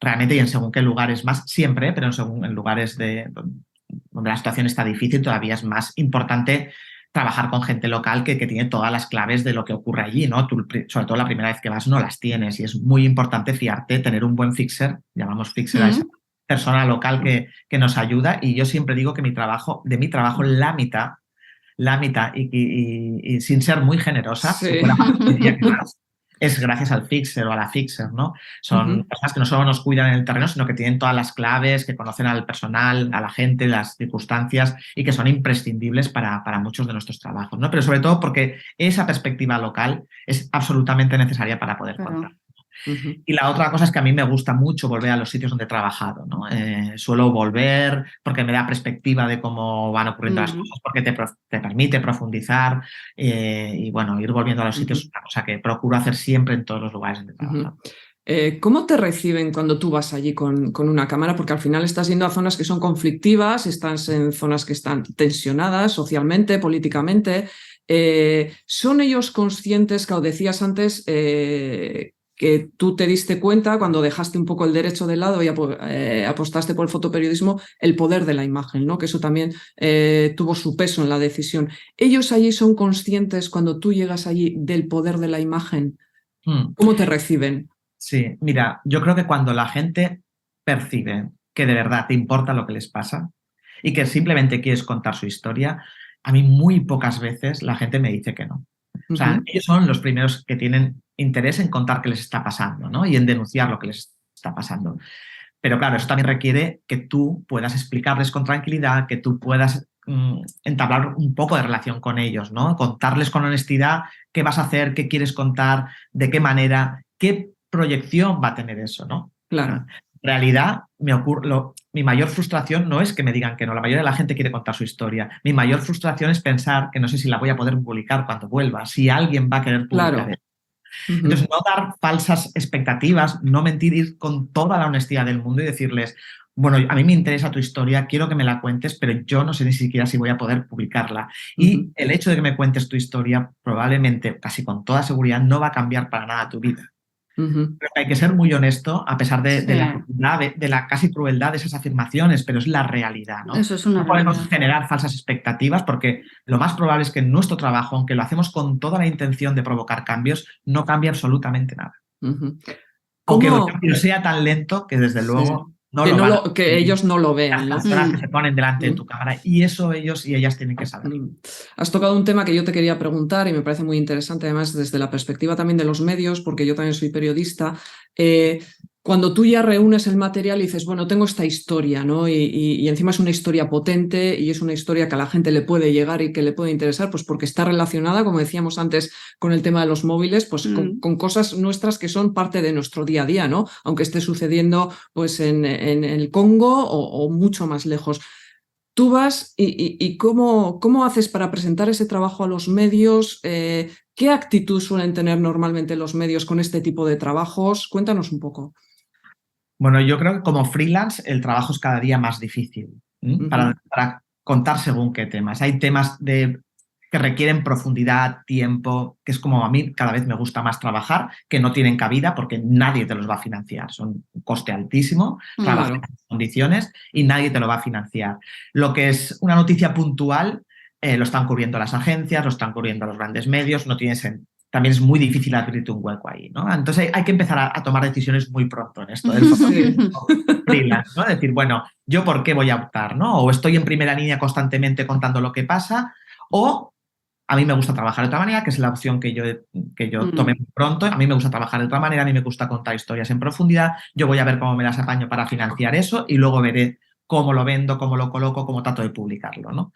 realmente, y en según qué lugares más, siempre, pero en lugares donde la situación está difícil, todavía es más importante trabajar con gente local que tiene todas las claves de lo que ocurre allí, ¿no? Tú, sobre todo la primera vez que vas, no las tienes y es muy importante fiarte, tener un buen fixer, llamamos fixer a esa persona local que nos ayuda, y yo siempre digo que de mi trabajo la mitad y sin ser muy generosa, es gracias al fixer o a la fixer, ¿no? Son personas que no solo nos cuidan en el terreno, sino que tienen todas las claves, que conocen al personal, a la gente, las circunstancias y que son imprescindibles para muchos de nuestros trabajos, ¿no? Pero sobre todo porque esa perspectiva local es absolutamente necesaria para poder contar. Y la otra cosa es que a mí me gusta mucho volver a los sitios donde he trabajado, ¿no? Suelo volver porque me da perspectiva de cómo van ocurriendo las cosas, porque te permite profundizar y, bueno, ir volviendo a los sitios es una cosa que procuro hacer siempre en todos los lugares donde he trabajado. ¿Cómo te reciben cuando tú vas allí con una cámara? Porque al final estás yendo a zonas que son conflictivas, estás en zonas que están tensionadas socialmente, políticamente. ¿Son ellos conscientes, como decías antes, que tú te diste cuenta cuando dejaste un poco el derecho de lado y apostaste por el fotoperiodismo, el poder de la imagen, ¿no? Que eso también tuvo su peso en la decisión. ¿Ellos allí son conscientes cuando tú llegas allí del poder de la imagen? ¿Cómo te reciben? Sí, mira, yo creo que cuando la gente percibe que de verdad te importa lo que les pasa y que simplemente quieres contar su historia, a mí muy pocas veces la gente me dice que no. O sea, ellos son los primeros que tienen interés en contar qué les está pasando, ¿no? Y en denunciar lo que les está pasando. Pero claro, eso también requiere que tú puedas explicarles con tranquilidad, que tú puedas entablar un poco de relación con ellos, ¿no? Contarles con honestidad qué vas a hacer, qué quieres contar, de qué manera, qué proyección va a tener eso, ¿no? Claro. En realidad, mi mayor frustración no es que me digan que no, la mayoría de la gente quiere contar su historia. Mi mayor frustración es pensar que no sé si la voy a poder publicar cuando vuelva, si alguien va a querer publicar Claro. eso. Entonces, no dar falsas expectativas, no mentir, ir con toda la honestidad del mundo y decirles, bueno, a mí me interesa tu historia, quiero que me la cuentes, pero yo no sé ni siquiera si voy a poder publicarla. Y el hecho de que me cuentes tu historia, probablemente, casi con toda seguridad, no va a cambiar para nada tu vida. Pero hay que ser muy honesto, a pesar de la casi crueldad de esas afirmaciones, pero es la realidad, ¿no? Eso es una No podemos realidad. generar falsas expectativas porque lo más probable es que en nuestro trabajo, aunque lo hacemos con toda la intención de provocar cambios, no cambie absolutamente nada. O que el cambio sea tan lento que desde luego que ellos no lo vean, las ¿no? personas que se ponen delante de tu cámara, y eso ellos y ellas tienen que saber. Has tocado un tema que yo te quería preguntar y me parece muy interesante, además desde la perspectiva también de los medios, porque yo también soy periodista. Cuando tú ya reúnes el material y dices, bueno, tengo esta historia, ¿no? Y encima es una historia potente y es una historia que a la gente le puede llegar y que le puede interesar, pues porque está relacionada, como decíamos antes, con el tema de los móviles, pues con cosas nuestras que son parte de nuestro día a día, ¿no? Aunque esté sucediendo pues en el Congo o mucho más lejos. Tú vas y ¿cómo haces para presentar ese trabajo a los medios? ¿Qué actitud suelen tener normalmente los medios con este tipo de trabajos? Cuéntanos un poco. Bueno, yo creo que como freelance el trabajo es cada día más difícil para contar según qué temas. Hay temas que requieren profundidad, tiempo, que es como a mí cada vez me gusta más trabajar, que no tienen cabida porque nadie te los va a financiar. Son un coste altísimo, trabajar en condiciones y nadie te lo va a financiar. Lo que es una noticia puntual lo están cubriendo las agencias, lo están cubriendo los grandes medios, no tiene sentido. También es muy difícil abrirte un hueco ahí, ¿no? Entonces hay que empezar a tomar decisiones muy pronto en esto del freelance, ¿no? Decir, bueno, ¿yo por qué voy a optar, no? O estoy en primera línea constantemente contando lo que pasa, o a mí me gusta trabajar de otra manera, que es la opción que yo tomé muy pronto. A mí me gusta trabajar de otra manera, a mí me gusta contar historias en profundidad. Yo voy a ver cómo me las apaño para financiar eso y luego veré cómo lo vendo, cómo lo coloco, cómo trato de publicarlo, ¿no?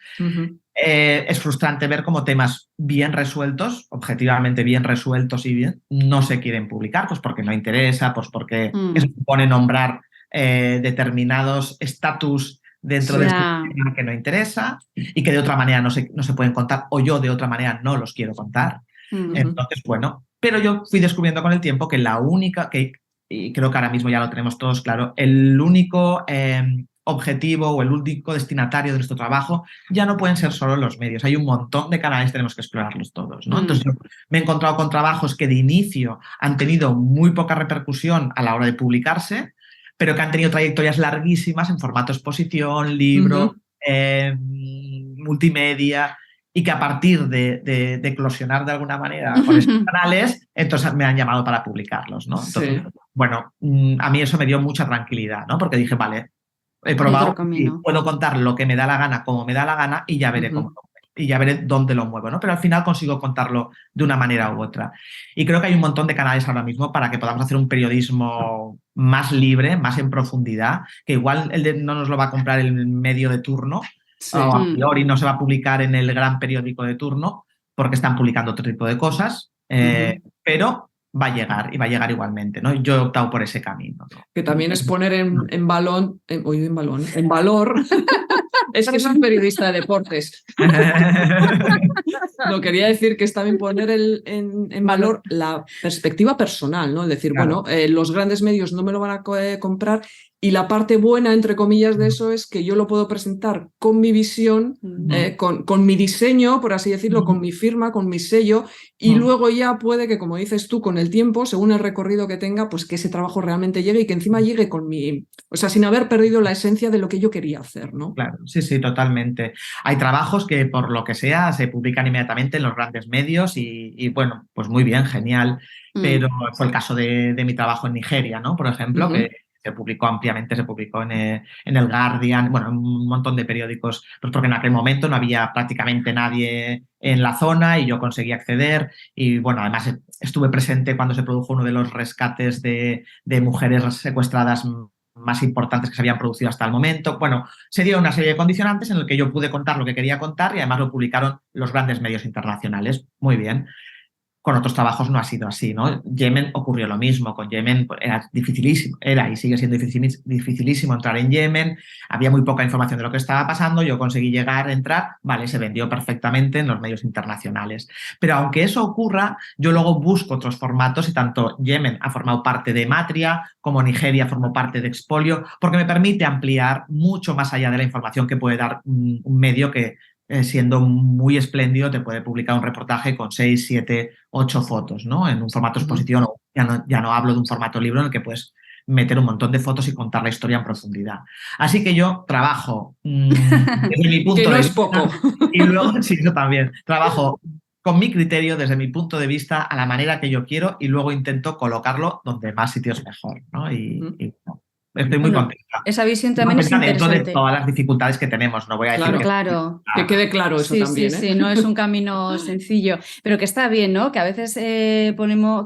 Es frustrante ver cómo temas bien resueltos, objetivamente bien resueltos y bien, no se quieren publicar, pues porque no interesa, pues porque eso supone nombrar determinados estatus dentro de este tema que no interesa y que de otra manera no se pueden contar, o yo de otra manera no los quiero contar. Entonces, bueno, pero yo fui descubriendo con el tiempo que la única, y creo que ahora mismo ya lo tenemos todos claro, el único objetivo o el único destinatario de nuestro trabajo ya no pueden ser solo los medios. Hay un montón de canales, tenemos que explorarlos todos, ¿no? Entonces yo me he encontrado con trabajos que de inicio han tenido muy poca repercusión a la hora de publicarse, pero que han tenido trayectorias larguísimas en formato exposición, libro, multimedia, y que a partir de eclosionar de alguna manera con esos canales, entonces me han llamado para publicarlos, ¿no? Entonces, bueno, a mí eso me dio mucha tranquilidad, ¿no? Porque dije, vale, he probado y puedo contar lo que me da la gana, como me da la gana, y ya veré y ya veré dónde lo muevo, ¿no? Pero al final consigo contarlo de una manera u otra. Y creo que hay un montón de canales ahora mismo para que podamos hacer un periodismo más libre, más en profundidad, que igual no nos lo va a comprar el medio de turno, o a priori no se va a publicar en el gran periódico de turno, porque están publicando otro tipo de cosas, pero va a llegar y va a llegar igualmente, ¿no? Yo he optado por ese camino, ¿no? Que también es poner en valor es que soy periodista de deportes. No, quería decir que es también poner en valor la perspectiva personal, ¿no? Es decir, claro, bueno, los grandes medios no me lo van a comprar Y la parte buena, entre comillas, de eso es que yo lo puedo presentar con mi visión, con mi diseño, por así decirlo, con mi firma, con mi sello, y luego ya puede que, como dices tú, con el tiempo, según el recorrido que tenga, pues que ese trabajo realmente llegue y que encima llegue con mi... O sea, sin haber perdido la esencia de lo que yo quería hacer, ¿no? Claro, sí, totalmente. Hay trabajos que, por lo que sea, se publican inmediatamente en los grandes medios y bueno, pues muy bien, genial. Pero fue el caso de mi trabajo en Nigeria, ¿no? Por ejemplo, que se publicó ampliamente, se publicó en el Guardian, bueno, en un montón de periódicos, pues porque en aquel momento no había prácticamente nadie en la zona y yo conseguí acceder y bueno, además estuve presente cuando se produjo uno de los rescates de mujeres secuestradas más importantes que se habían producido hasta el momento. Bueno, se dio una serie de condicionantes en el que yo pude contar lo que quería contar y además lo publicaron los grandes medios internacionales. Muy bien. Con otros trabajos no ha sido así, ¿no? Yemen ocurrió lo mismo. Con Yemen era dificilísimo, era y sigue siendo dificilísimo entrar en Yemen. Había muy poca información de lo que estaba pasando. Yo conseguí llegar, entrar, vale, se vendió perfectamente en los medios internacionales. Pero aunque eso ocurra, yo luego busco otros formatos y tanto Yemen ha formado parte de Matria como Nigeria formó parte de Expolio, porque me permite ampliar mucho más allá de la información que puede dar un medio que, siendo muy espléndido, te puede publicar un reportaje con 6, 7, 8 fotos, ¿no? En un formato expositivo, ya no hablo de un formato libro en el que puedes meter un montón de fotos y contar la historia en profundidad. Así que yo trabajo desde mi punto que no de es vista, poco. y luego, sí, yo también, trabajo con mi criterio, desde mi punto de vista, a la manera que yo quiero y luego intento colocarlo donde más sitios mejor, ¿no? Y no, estoy muy contenta. Esa visión también es Dentro de interesante. todas las dificultades que tenemos, no voy a decir Claro. Que quede claro eso Sí, también. sí, no es un camino sencillo, pero que está bien, ¿no? Que a veces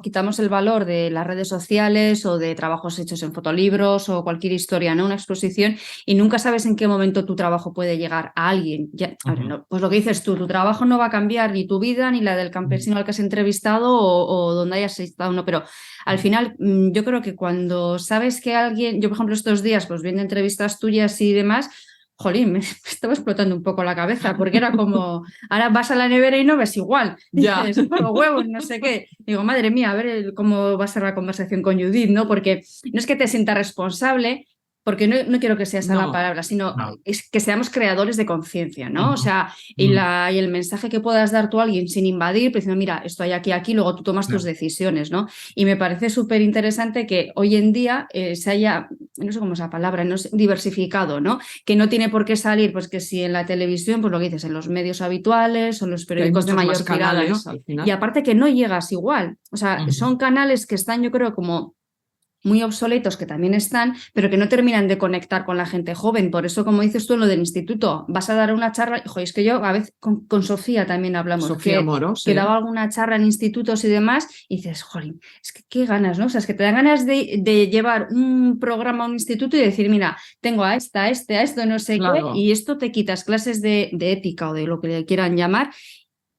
quitamos el valor de las redes sociales o de trabajos hechos en fotolibros o cualquier historia, ¿no? Una exposición y nunca sabes en qué momento tu trabajo puede llegar a alguien. Pues lo que dices tú, tu trabajo no va a cambiar ni tu vida ni la del campesino al que has entrevistado o donde hayas estado, no, pero al final yo creo que cuando sabes que alguien, yo por ejemplo estos días pues viendo entrevistas tuyas y demás, jolín, me estaba explotando un poco la cabeza porque era como, ahora vas a la nevera y no ves igual, dices, los huevos, no sé qué. Digo, madre mía, a ver cómo va a ser la conversación con Judith, ¿no? Porque no es que te sientas responsable, porque no quiero que sea esa la palabra, sino es que seamos creadores de conciencia, ¿no? O sea, y el mensaje que puedas dar tú a alguien sin invadir, pues diciendo, mira, esto hay aquí, luego tú tomas tus decisiones, ¿no? Y me parece súper interesante que hoy en día se haya, no sé cómo es la palabra, no sé, diversificado, ¿no? Que no tiene por qué salir, pues que si en la televisión, pues lo que dices, en los medios habituales o los periódicos de mayor tirada, ¿no? Y aparte que no llegas igual, o sea, son canales que están, yo creo, como muy obsoletos que también están, pero que no terminan de conectar con la gente joven. Por eso, como dices tú en lo del instituto, vas a dar una charla, hijo, es que yo a veces con Sofía también hablamos, Sofía Moro, que daba alguna charla en institutos y demás, y dices, jolín, es que qué ganas, ¿no? O sea, es que te dan ganas de llevar un programa a un instituto y decir, mira, tengo a esto, no sé qué, y esto te quitas clases de ética o de lo que le quieran llamar.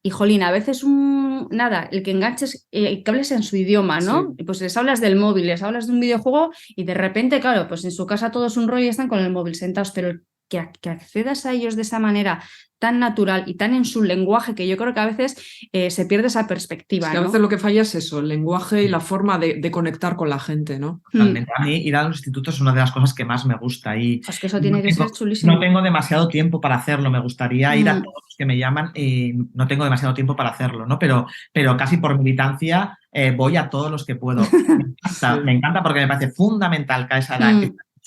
Y jolín, a veces el que enganches, que hables en su idioma, ¿no? Sí. Pues les hablas del móvil, les hablas de un videojuego y de repente, claro, pues en su casa todo es un rollo y están con el móvil sentados, pero que accedas a ellos de esa manera tan natural y tan en su lenguaje que yo creo que a veces se pierde esa perspectiva. Es que a veces lo que falla es eso, el lenguaje y la forma de conectar con la gente, ¿no? Totalmente. A mí ir a los institutos es una de las cosas que más me gusta y pues que eso tiene que ser chulísimo. No tengo demasiado tiempo para hacerlo, me gustaría ir a todos los que me llaman y no tengo demasiado tiempo para hacerlo, ¿no? Pero casi por militancia voy a todos los que puedo. Me encanta porque me parece fundamental que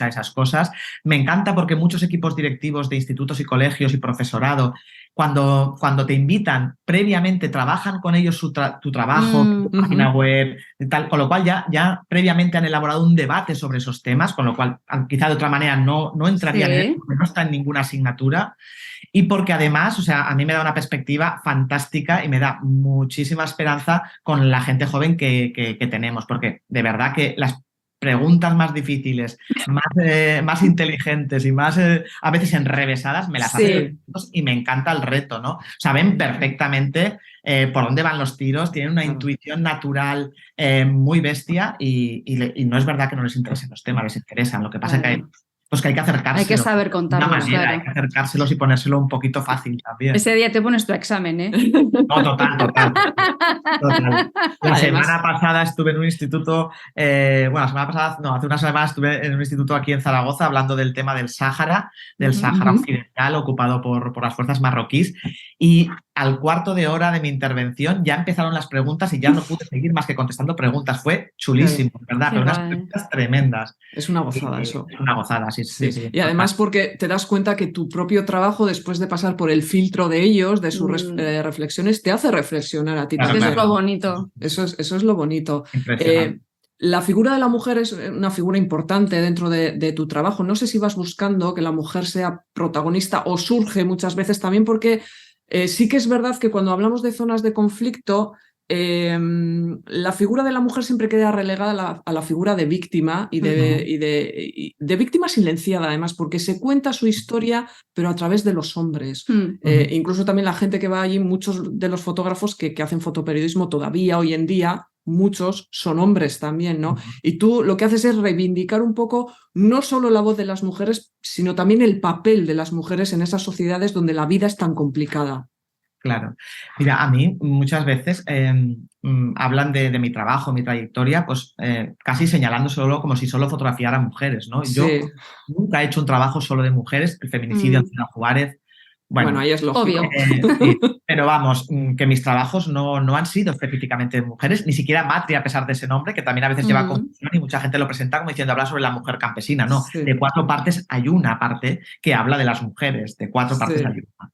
a esas cosas. Me encanta porque muchos equipos directivos de institutos y colegios y profesorado, cuando te invitan previamente, trabajan con ellos tu trabajo, tu página web, tal, con lo cual ya previamente han elaborado un debate sobre esos temas, con lo cual quizá de otra manera no entraría en él, porque no está en ninguna asignatura. Y porque además, o sea, a mí me da una perspectiva fantástica y me da muchísima esperanza con la gente joven que tenemos, porque de verdad que las preguntas más difíciles, más inteligentes y más a veces enrevesadas me las hacen y me encanta el reto, ¿no? Saben perfectamente por dónde van los tiros, tienen una intuición natural muy bestia y no es verdad que no les interesen los temas, les interesan. Lo que pasa es que pues que hay que acercárselos. Hay que saber De contarlos, una manera, claro. hay que acercárselos y ponérselo un poquito fácil también. Ese día te pones tu examen, ¿eh? No, total. La Además, semana pasada estuve en un instituto, la semana pasada, no, hace una semana estuve en un instituto aquí en Zaragoza hablando del tema del Sáhara Occidental ocupado por las fuerzas marroquíes, y al cuarto de hora de mi intervención ya empezaron las preguntas y ya no pude seguir más que contestando preguntas. Fue chulísimo, ¿verdad? Qué Pero unas guay. preguntas tremendas. es una gozada eso. Es una gozada, sí. Y además porque te das cuenta que tu propio trabajo, después de pasar por el filtro de ellos, de sus reflexiones, te hace reflexionar a ti Claro, también. Eso es lo bonito. Eso es lo bonito. Impresionante. La figura de la mujer es una figura importante dentro de tu trabajo. No sé si vas buscando que la mujer sea protagonista o surge muchas veces también porque sí que es verdad que cuando hablamos de zonas de conflicto, la figura de la mujer siempre queda relegada a la figura de víctima y de víctima silenciada, además, porque se cuenta su historia, pero a través de los hombres. Incluso también la gente que va allí, muchos de los fotógrafos que hacen fotoperiodismo todavía hoy en día, muchos son hombres también, ¿no? Y tú lo que haces es reivindicar un poco no solo la voz de las mujeres, sino también el papel de las mujeres en esas sociedades donde la vida es tan complicada. Claro. Mira, a mí muchas veces hablan de mi trabajo, mi trayectoria, pues casi señalando solo como si solo fotografiara mujeres, ¿no? Sí. Yo nunca he hecho un trabajo solo de mujeres, el feminicidio en Ciudad Juárez. Bueno, ahí es lógico. Obvio. Sí, pero vamos, que mis trabajos no han sido específicamente de mujeres, ni siquiera Matria, a pesar de ese nombre, que también a veces lleva confusión y mucha gente lo presenta como diciendo habla sobre la mujer campesina. No, Sí. de 4 partes hay una parte que habla de las mujeres, de 4 partes hay una.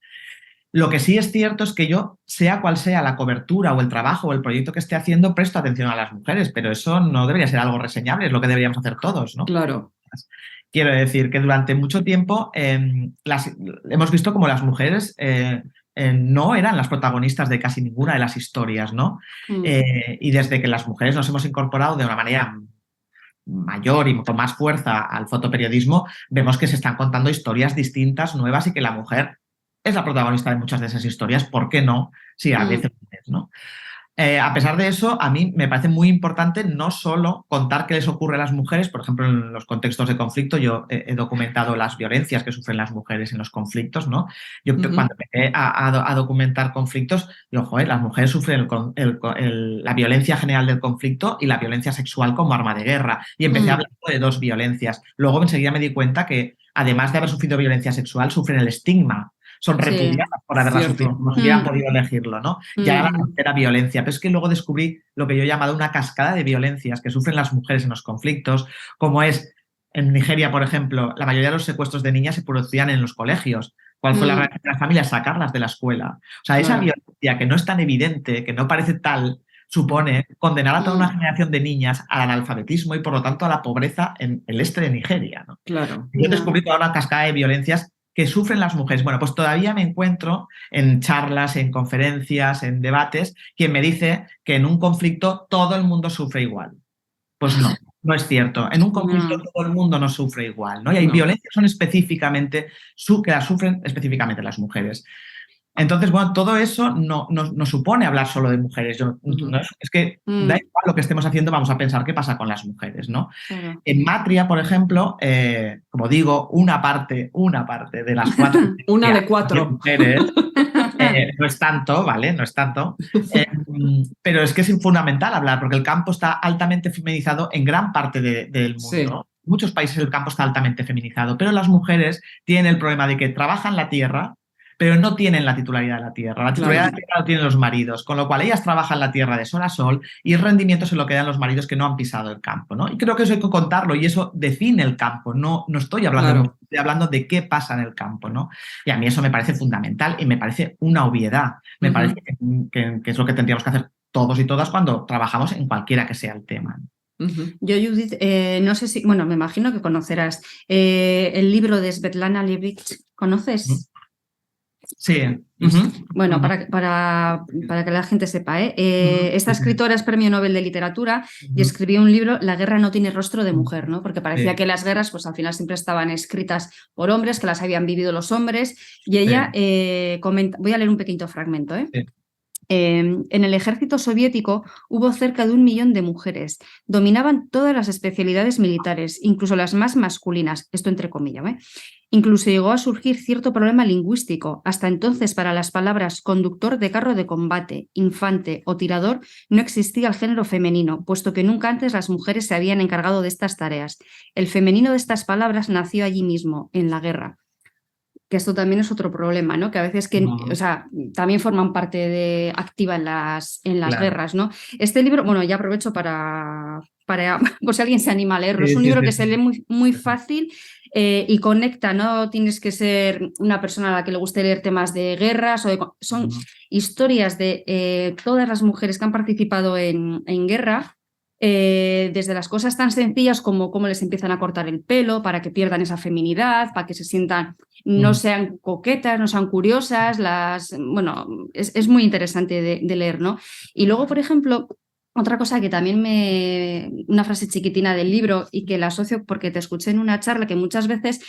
Lo que sí es cierto es que yo, sea cual sea la cobertura o el trabajo o el proyecto que esté haciendo, presto atención a las mujeres, pero eso no debería ser algo reseñable, es lo que deberíamos hacer todos, ¿no? Claro. Quiero decir que durante mucho tiempo hemos visto como las mujeres no eran las protagonistas de casi ninguna de las historias, ¿no? Y desde que las mujeres nos hemos incorporado de una manera mayor y con más fuerza al fotoperiodismo, vemos que se están contando historias distintas, nuevas, y que la mujer es la protagonista de muchas de esas historias. ¿Por qué no? Sí, a veces, ¿no? A pesar de eso, a mí me parece muy importante no solo contar qué les ocurre a las mujeres, por ejemplo, en los contextos de conflicto. Yo he documentado las violencias que sufren las mujeres en los conflictos, ¿no? Yo cuando empecé a documentar conflictos, digo, joder, las mujeres sufren la violencia general del conflicto y la violencia sexual como arma de guerra. Y empecé hablando de 2 violencias. Luego enseguida me di cuenta que, además de haber sufrido violencia sexual, sufren el estigma. Son repudiadas por haberla sufrido, como si hubieran podido elegirlo, ¿no? Ya era la tercera violencia, pero es que luego descubrí lo que yo he llamado una cascada de violencias que sufren las mujeres en los conflictos, como es, en Nigeria, por ejemplo, la mayoría de los secuestros de niñas se producían en los colegios. ¿Cuál fue la reacción de las familias? Sacarlas de la escuela. O sea, esa violencia que no es tan evidente, que no parece tal, supone condenar a toda una generación de niñas al analfabetismo y, por lo tanto, a la pobreza en el este de Nigeria, ¿no? Claro. Yo descubrí toda una cascada de violencias que sufren las mujeres. Bueno, pues todavía me encuentro en charlas, en conferencias, en debates, quien me dice que en un conflicto todo el mundo sufre igual. Pues no es cierto. En un conflicto todo el mundo no sufre igual, ¿no? Y hay violencias que son específicamente, que las sufren específicamente las mujeres. Entonces, bueno, todo eso no supone hablar solo de mujeres. Es que da igual lo que estemos haciendo, vamos a pensar qué pasa con las mujeres, ¿no? En Matria, por ejemplo, como digo, una parte de las 4 una de 4 mujeres, no es tanto, ¿vale? No es tanto. Pero es que es fundamental hablar, porque el campo está altamente feminizado en gran parte del mundo. Sí. En muchos países el campo está altamente feminizado, pero las mujeres tienen el problema de que trabajan la tierra, pero no tienen la titularidad de la tierra. La titularidad de la tierra lo tienen los maridos, con lo cual ellas trabajan la tierra de sol a sol y el rendimiento se lo quedan los maridos que no han pisado el campo, ¿no? Y creo que eso hay que contarlo y eso define el campo. No estoy hablando, estoy hablando de qué pasa en el campo, ¿no? Y a mí eso me parece fundamental y me parece una obviedad. Me parece que es lo que tendríamos que hacer todos y todas cuando trabajamos en cualquiera que sea el tema. Yo, Judith, no sé si, bueno, me imagino que conocerás el libro de Svetlana Alexievich. ¿Conoces? Sí. Bueno, para que la gente sepa, esta escritora es premio Nobel de Literatura y escribió un libro, La guerra no tiene rostro de mujer, ¿no? Porque parecía que las guerras, pues al final siempre estaban escritas por hombres, que las habían vivido los hombres, y ella comenta, voy a leer un pequeño fragmento, Sí. En el ejército soviético hubo cerca de 1 millón de mujeres. Dominaban todas las especialidades militares, incluso las más masculinas, esto entre comillas, ¿eh? Incluso llegó a surgir cierto problema lingüístico. Hasta entonces, para las palabras conductor de carro de combate, infante o tirador, no existía el género femenino, puesto que nunca antes las mujeres se habían encargado de estas tareas. El femenino de estas palabras nació allí mismo, en la guerra. Que esto también es otro problema, ¿no? Que a veces o sea, también forman parte activa en las Claro. guerras, ¿no? Este libro, bueno, ya aprovecho para por si alguien se anima a leerlo. Es un libro que se lee muy, muy fácil y conecta, no tienes que ser una persona a la que le guste leer temas de guerras, son historias de todas las mujeres que han participado en guerra. Desde las cosas tan sencillas como cómo les empiezan a cortar el pelo para que pierdan esa feminidad, para que se sientan, no sean coquetas, no sean curiosas, bueno, es muy interesante de leer, ¿no? Y luego, por ejemplo, otra cosa que también una frase chiquitina del libro y que la asocio porque te escuché en una charla que muchas veces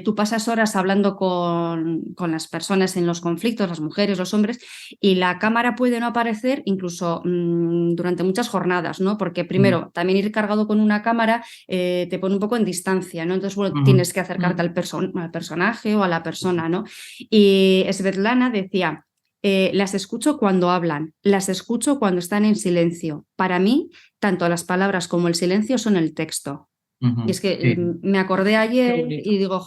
tú pasas horas hablando con las personas en los conflictos, las mujeres, los hombres, y la cámara puede no aparecer incluso durante muchas jornadas, ¿no? Porque primero, también ir cargado con una cámara te pone un poco en distancia, ¿no? Entonces, bueno, tienes que acercarte al personaje o a la persona, ¿no? Y Svetlana decía... las escucho cuando hablan, las escucho cuando están en silencio. Para mí, tanto las palabras como el silencio son el texto. Y es que me acordé ayer y digo,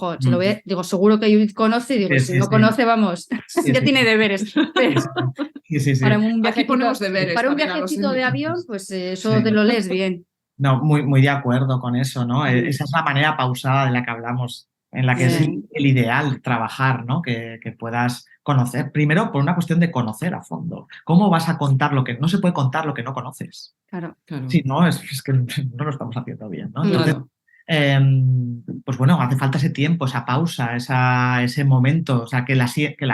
digo, seguro que Judith conoce, y digo, si no conoce, vamos, ya tiene deberes. Pero para un viajecito de avión, pues eso te lo lees bien. No, muy de acuerdo con eso, ¿no? Esa es la manera pausada de la que hablamos, en la que es el ideal trabajar, ¿no? Que puedas conocer, primero por una cuestión de conocer a fondo. ¿Cómo vas a contar no se puede contar lo que no conoces? Claro. Si no, es que no lo estamos haciendo bien, ¿no? Entonces, Claro. pues bueno, hace falta ese tiempo, esa pausa, ese momento, o sea, que la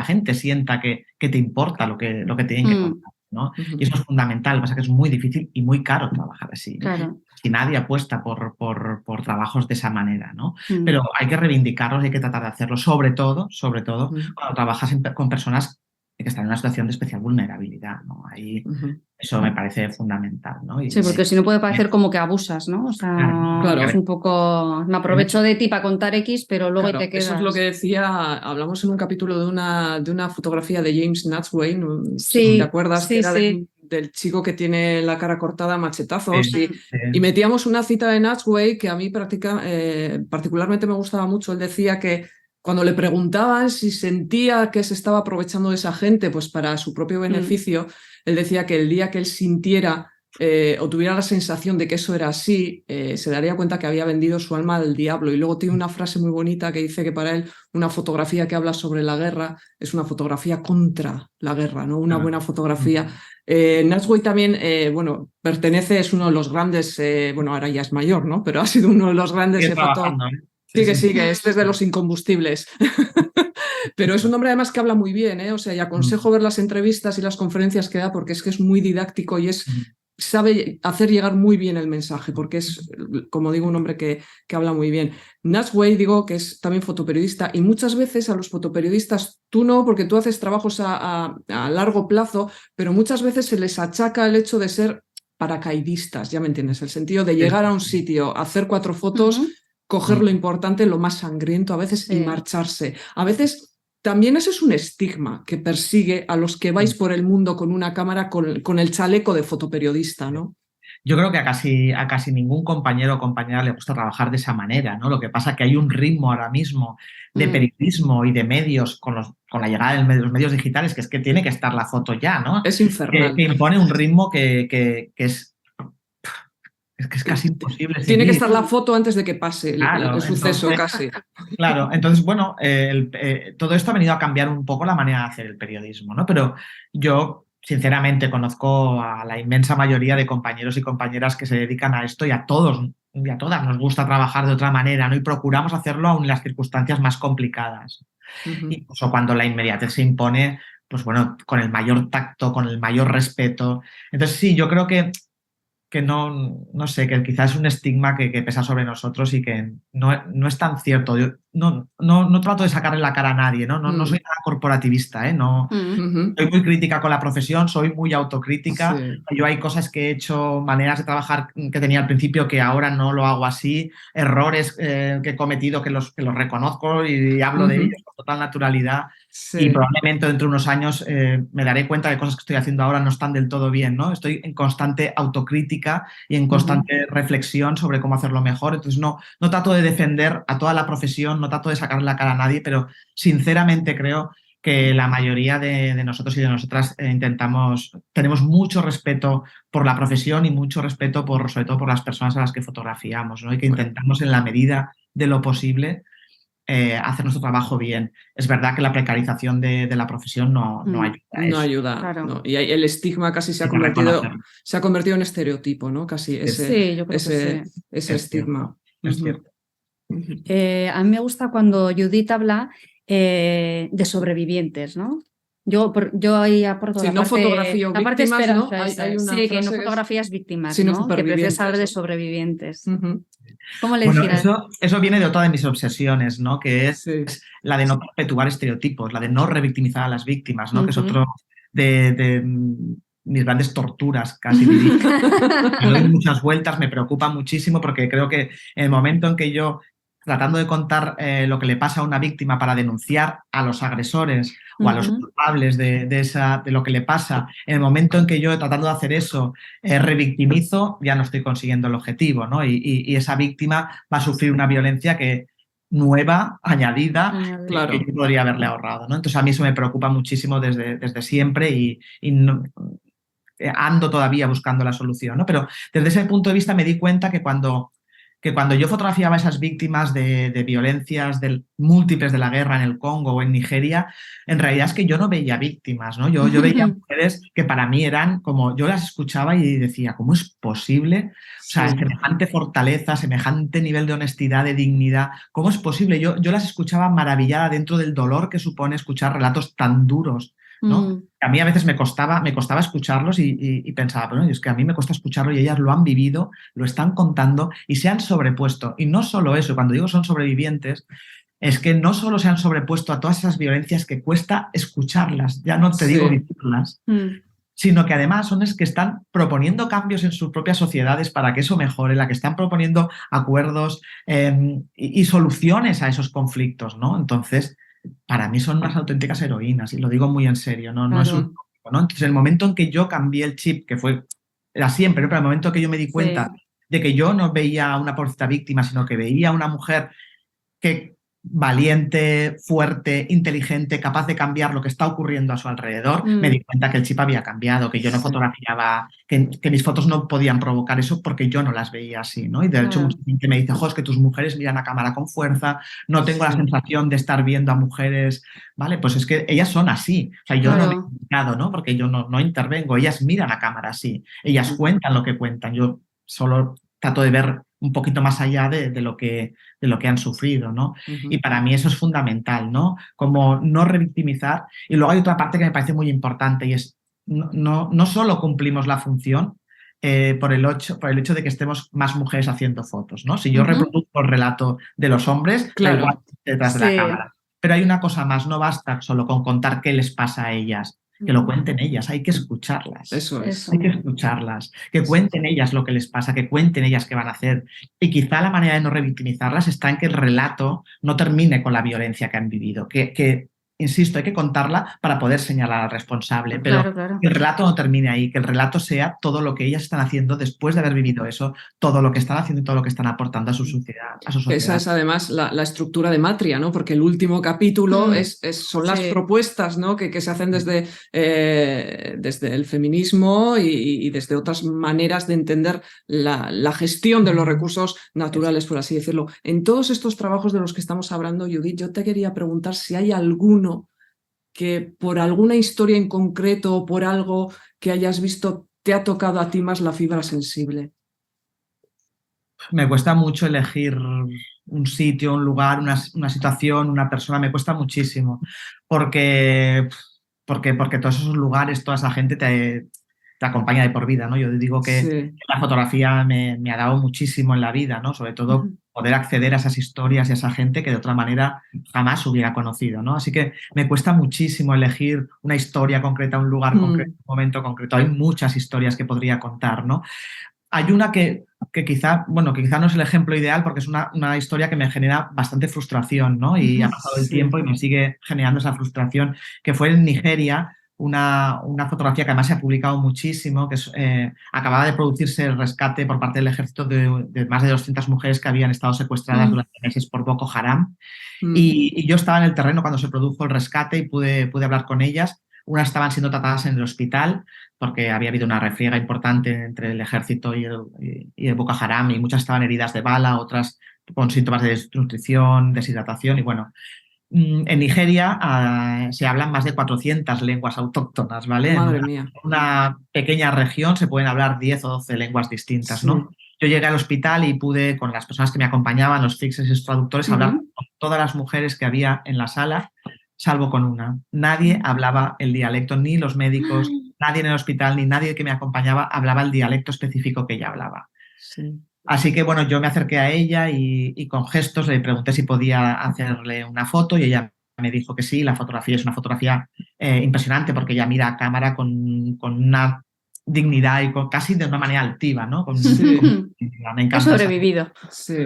gente sienta que te importa lo que tienen que contar, ¿no? Y eso es fundamental, pasa que es muy difícil y muy caro trabajar así. Claro. Y nadie apuesta por trabajos de esa manera, ¿no? Pero hay que reivindicarlos y hay que tratar de hacerlo, sobre todo cuando trabajas con personas que están en una situación de especial vulnerabilidad, ¿no? Ahí eso me parece fundamental, ¿no? Sí, porque si no puede parecer como que abusas, ¿no? O sea, claro. es un poco... Me aprovecho de ti para contar X, pero luego te quedas... Eso es lo que decía, hablamos en un capítulo de una fotografía de James Natsway, ¿no? Sí, ¿te acuerdas? Sí, que era sí. del chico que tiene la cara cortada a machetazos. Y metíamos una cita de Natsway que a mí particularmente me gustaba mucho. Él decía que cuando le preguntaban si sentía que se estaba aprovechando de esa gente pues para su propio beneficio, él decía que el día que él sintiera o tuviera la sensación de que eso era así, se daría cuenta que había vendido su alma al diablo. Y luego tiene una frase muy bonita que dice que para él una fotografía que habla sobre la guerra es una fotografía contra la guerra, ¿no? Una buena fotografía. Natsway también, es uno de los grandes, ahora ya es mayor, ¿no? Pero ha sido uno de los grandes fotógrafos. Sigue, este es de los incombustibles. Pero es un hombre además que habla muy bien, ¿eh? O sea, y aconsejo ver las entrevistas y las conferencias que da porque es que es muy didáctico y sabe hacer llegar muy bien el mensaje, porque es, como digo, un hombre que habla muy bien. Natsway, digo, que es también fotoperiodista, y muchas veces a los fotoperiodistas, tú no, porque tú haces trabajos a largo plazo, pero muchas veces se les achaca el hecho de ser paracaidistas, ya me entiendes, el sentido de llegar a un sitio, hacer 4 fotos, coger lo importante, lo más sangriento a veces y marcharse. A veces también ese es un estigma que persigue a los que vais por el mundo con una cámara con el chaleco de fotoperiodista, ¿no? Yo creo que a casi ningún compañero o compañera le gusta trabajar de esa manera, ¿no? Lo que pasa es que hay un ritmo ahora mismo de periodismo y de medios con la llegada de los medios digitales, que es que tiene que estar la foto ya, ¿no? Es infernal. Que impone un ritmo que es casi imposible seguir. Tiene que estar la foto antes de que pase el suceso, casi. Claro, entonces, bueno, todo esto ha venido a cambiar un poco la manera de hacer el periodismo, ¿no? Pero yo, sinceramente, conozco a la inmensa mayoría de compañeros y compañeras que se dedican a esto y a todos y a todas nos gusta trabajar de otra manera, ¿no? Y procuramos hacerlo aún en las circunstancias más complicadas. Incluso cuando la inmediatez se impone, pues bueno, con el mayor tacto, con el mayor respeto. Entonces, sí, yo creo que no sé, que quizás es un estigma que pesa sobre nosotros y que no es tan cierto. no trato de sacarle la cara a nadie, ¿no? No soy nada corporativista, ¿eh? No, soy muy crítica con la profesión, soy muy autocrítica. Sí. Yo hay cosas que he hecho, maneras de trabajar que tenía al principio que ahora no lo hago así, errores que he cometido que los reconozco y hablo de ellos con total naturalidad. Sí. Y probablemente dentro de unos años me daré cuenta de cosas que estoy haciendo ahora no están del todo bien, ¿no? Estoy en constante autocrítica y en constante reflexión sobre cómo hacerlo mejor. Entonces no trato de defender a toda la profesión, no trato de sacarle la cara a nadie, pero sinceramente creo que la mayoría de nosotros y de nosotras tenemos mucho respeto por la profesión y mucho respeto sobre todo por las personas a las que fotografiamos, ¿no? Y que intentamos en la medida de lo posible hacer nuestro trabajo bien. Es verdad que la precarización de la profesión no ayuda a eso. No ayuda. Claro. No. Y el estigma casi se ha convertido en estereotipo, ¿no? Casi Sí, yo creo que sí. ese estigma. Es cierto. A mí me gusta cuando Judith habla de sobrevivientes, ¿no? Yo ahí aporto Sí, la no parte, fotografío la parte víctimas, ¿no? esperanza. Hay una sí, que no frase fotografías víctimas, sino ¿no? Que prefieres hablar de ¿no? sobrevivientes. Ujú. ¿Cómo le Bueno, decías? eso viene de otra de mis obsesiones, ¿no? Que es Sí. la de no perpetuar estereotipos, la de no revictimizar a las víctimas, ¿no? Que es otro de mis grandes torturas, casi diría. Me doy muchas vueltas, me preocupa muchísimo porque creo que en el momento en que yo, tratando de contar lo que le pasa a una víctima para denunciar a los agresores o a los culpables de lo que le pasa, en el momento en que yo, tratando de hacer eso, revictimizo, ya no estoy consiguiendo el objetivo, ¿no? Y esa víctima va a sufrir una violencia nueva, añadida, Claro. que yo podría haberle ahorrado, ¿no? Entonces a mí eso me preocupa muchísimo desde siempre y ando todavía buscando la solución, ¿no? Pero desde ese punto de vista me di cuenta que cuando yo fotografiaba a esas víctimas de violencias múltiples de la guerra en el Congo o en Nigeria, en realidad es que yo no veía víctimas, ¿no? Yo veía mujeres que para mí eran como, yo las escuchaba y decía, ¿cómo es posible? O sea, semejante fortaleza, semejante nivel de honestidad, de dignidad, ¿cómo es posible? Yo las escuchaba maravillada dentro del dolor que supone escuchar relatos tan duros, ¿no? A mí a veces me costaba escucharlos y pensaba, pero es que a mí me cuesta escucharlo y ellas lo han vivido, lo están contando y se han sobrepuesto. Y no solo eso, cuando digo son sobrevivientes, es que no solo se han sobrepuesto a todas esas violencias que cuesta escucharlas, ya no te digo vivirlas, sino que además son las que están proponiendo cambios en sus propias sociedades para que eso mejore, la que están proponiendo acuerdos y soluciones a esos conflictos, ¿no? Entonces, para mí son unas auténticas heroínas y lo digo muy en serio, no es un tópico, ¿no? Entonces, el momento en que yo cambié el chip, era siempre, ¿no? Pero el momento en que yo me di cuenta de que yo no veía a una pobrecita víctima, sino que veía a una mujer valiente, fuerte, inteligente, capaz de cambiar lo que está ocurriendo a su alrededor, me di cuenta que el chip había cambiado, que yo no fotografiaba, que mis fotos no podían provocar eso porque yo no las veía así, ¿no? Y de hecho mucha gente me dice, jo, es que tus mujeres miran a cámara con fuerza, no tengo la sensación de estar viendo a mujeres, ¿vale? Pues es que ellas son así, o sea, yo no me he indicado, ¿no? Porque yo no intervengo, ellas miran a cámara así, ellas cuentan lo que cuentan, yo solo trato de ver un poquito más allá de lo que han sufrido, ¿no? Y para mí eso es fundamental, ¿no? Como no revictimizar. Y luego hay otra parte que me parece muy importante y es no solo cumplimos la función por el hecho de que estemos más mujeres haciendo fotos, ¿no? Si yo reproduzco el relato de los hombres, da igual detrás de la cámara. Pero hay una cosa más, no basta solo con contar qué les pasa a ellas. Que lo cuenten ellas, hay que escucharlas. Eso es. Hay que escucharlas, que cuenten ellas lo que les pasa, que cuenten ellas qué van a hacer. Y quizá la manera de no revictimizarlas está en que el relato no termine con la violencia que han vivido, que insisto, hay que contarla para poder señalar al responsable, pero que el relato no termine ahí, que el relato sea todo lo que ellas están haciendo después de haber vivido eso, todo lo que están haciendo y todo lo que están aportando a su sociedad. Esa es además la estructura de Matria, ¿no? Porque el último capítulo son las propuestas, ¿no? que se hacen desde el feminismo y desde otras maneras de entender la gestión de los recursos naturales, por así decirlo. En todos estos trabajos de los que estamos hablando, Judith, yo te quería preguntar si hay alguno que por alguna historia en concreto o por algo que hayas visto te ha tocado a ti más la fibra sensible. Me cuesta mucho elegir un sitio, un lugar, una situación, una persona, me cuesta muchísimo, porque todos esos lugares, toda esa gente te acompaña de por vida, ¿no? Yo digo que la fotografía me ha dado muchísimo en la vida, ¿no? Sobre todo poder acceder a esas historias y a esa gente que de otra manera jamás hubiera conocido, ¿no? Así que me cuesta muchísimo elegir una historia concreta, un lugar concreto, un momento concreto. Hay muchas historias que podría contar, ¿no? Hay una que quizá no es el ejemplo ideal porque es una historia que me genera bastante frustración, ¿no? Y ha pasado el tiempo y me sigue generando esa frustración, que fue en Nigeria, una fotografía que además se ha publicado muchísimo, que acababa de producirse el rescate por parte del ejército de más de 200 mujeres que habían estado secuestradas durante meses por Boko Haram. Y yo estaba en el terreno cuando se produjo el rescate y pude hablar con ellas. Unas estaban siendo tratadas en el hospital porque había habido una refriega importante entre el ejército y el Boko Haram, y muchas estaban heridas de bala, otras con síntomas de desnutrición, deshidratación. Y bueno, en Nigeria se hablan más de 400 lenguas autóctonas, ¿vale? Madre mía. En una pequeña región se pueden hablar 10 o 12 lenguas distintas, ¿no? Yo llegué al hospital y pude, con las personas que me acompañaban, los fixers y los traductores, hablar con todas las mujeres que había en la sala, salvo con una. Nadie hablaba el dialecto, ni los médicos, nadie en el hospital, ni nadie que me acompañaba hablaba el dialecto específico que ella hablaba. Sí. Así que, bueno, yo me acerqué a ella y con gestos le pregunté si podía hacerle una foto, y ella me dijo que sí. La fotografía es una fotografía impresionante porque ella mira a cámara con una dignidad y casi de una manera altiva, ¿no? Me encanta. He sobrevivido. Sí.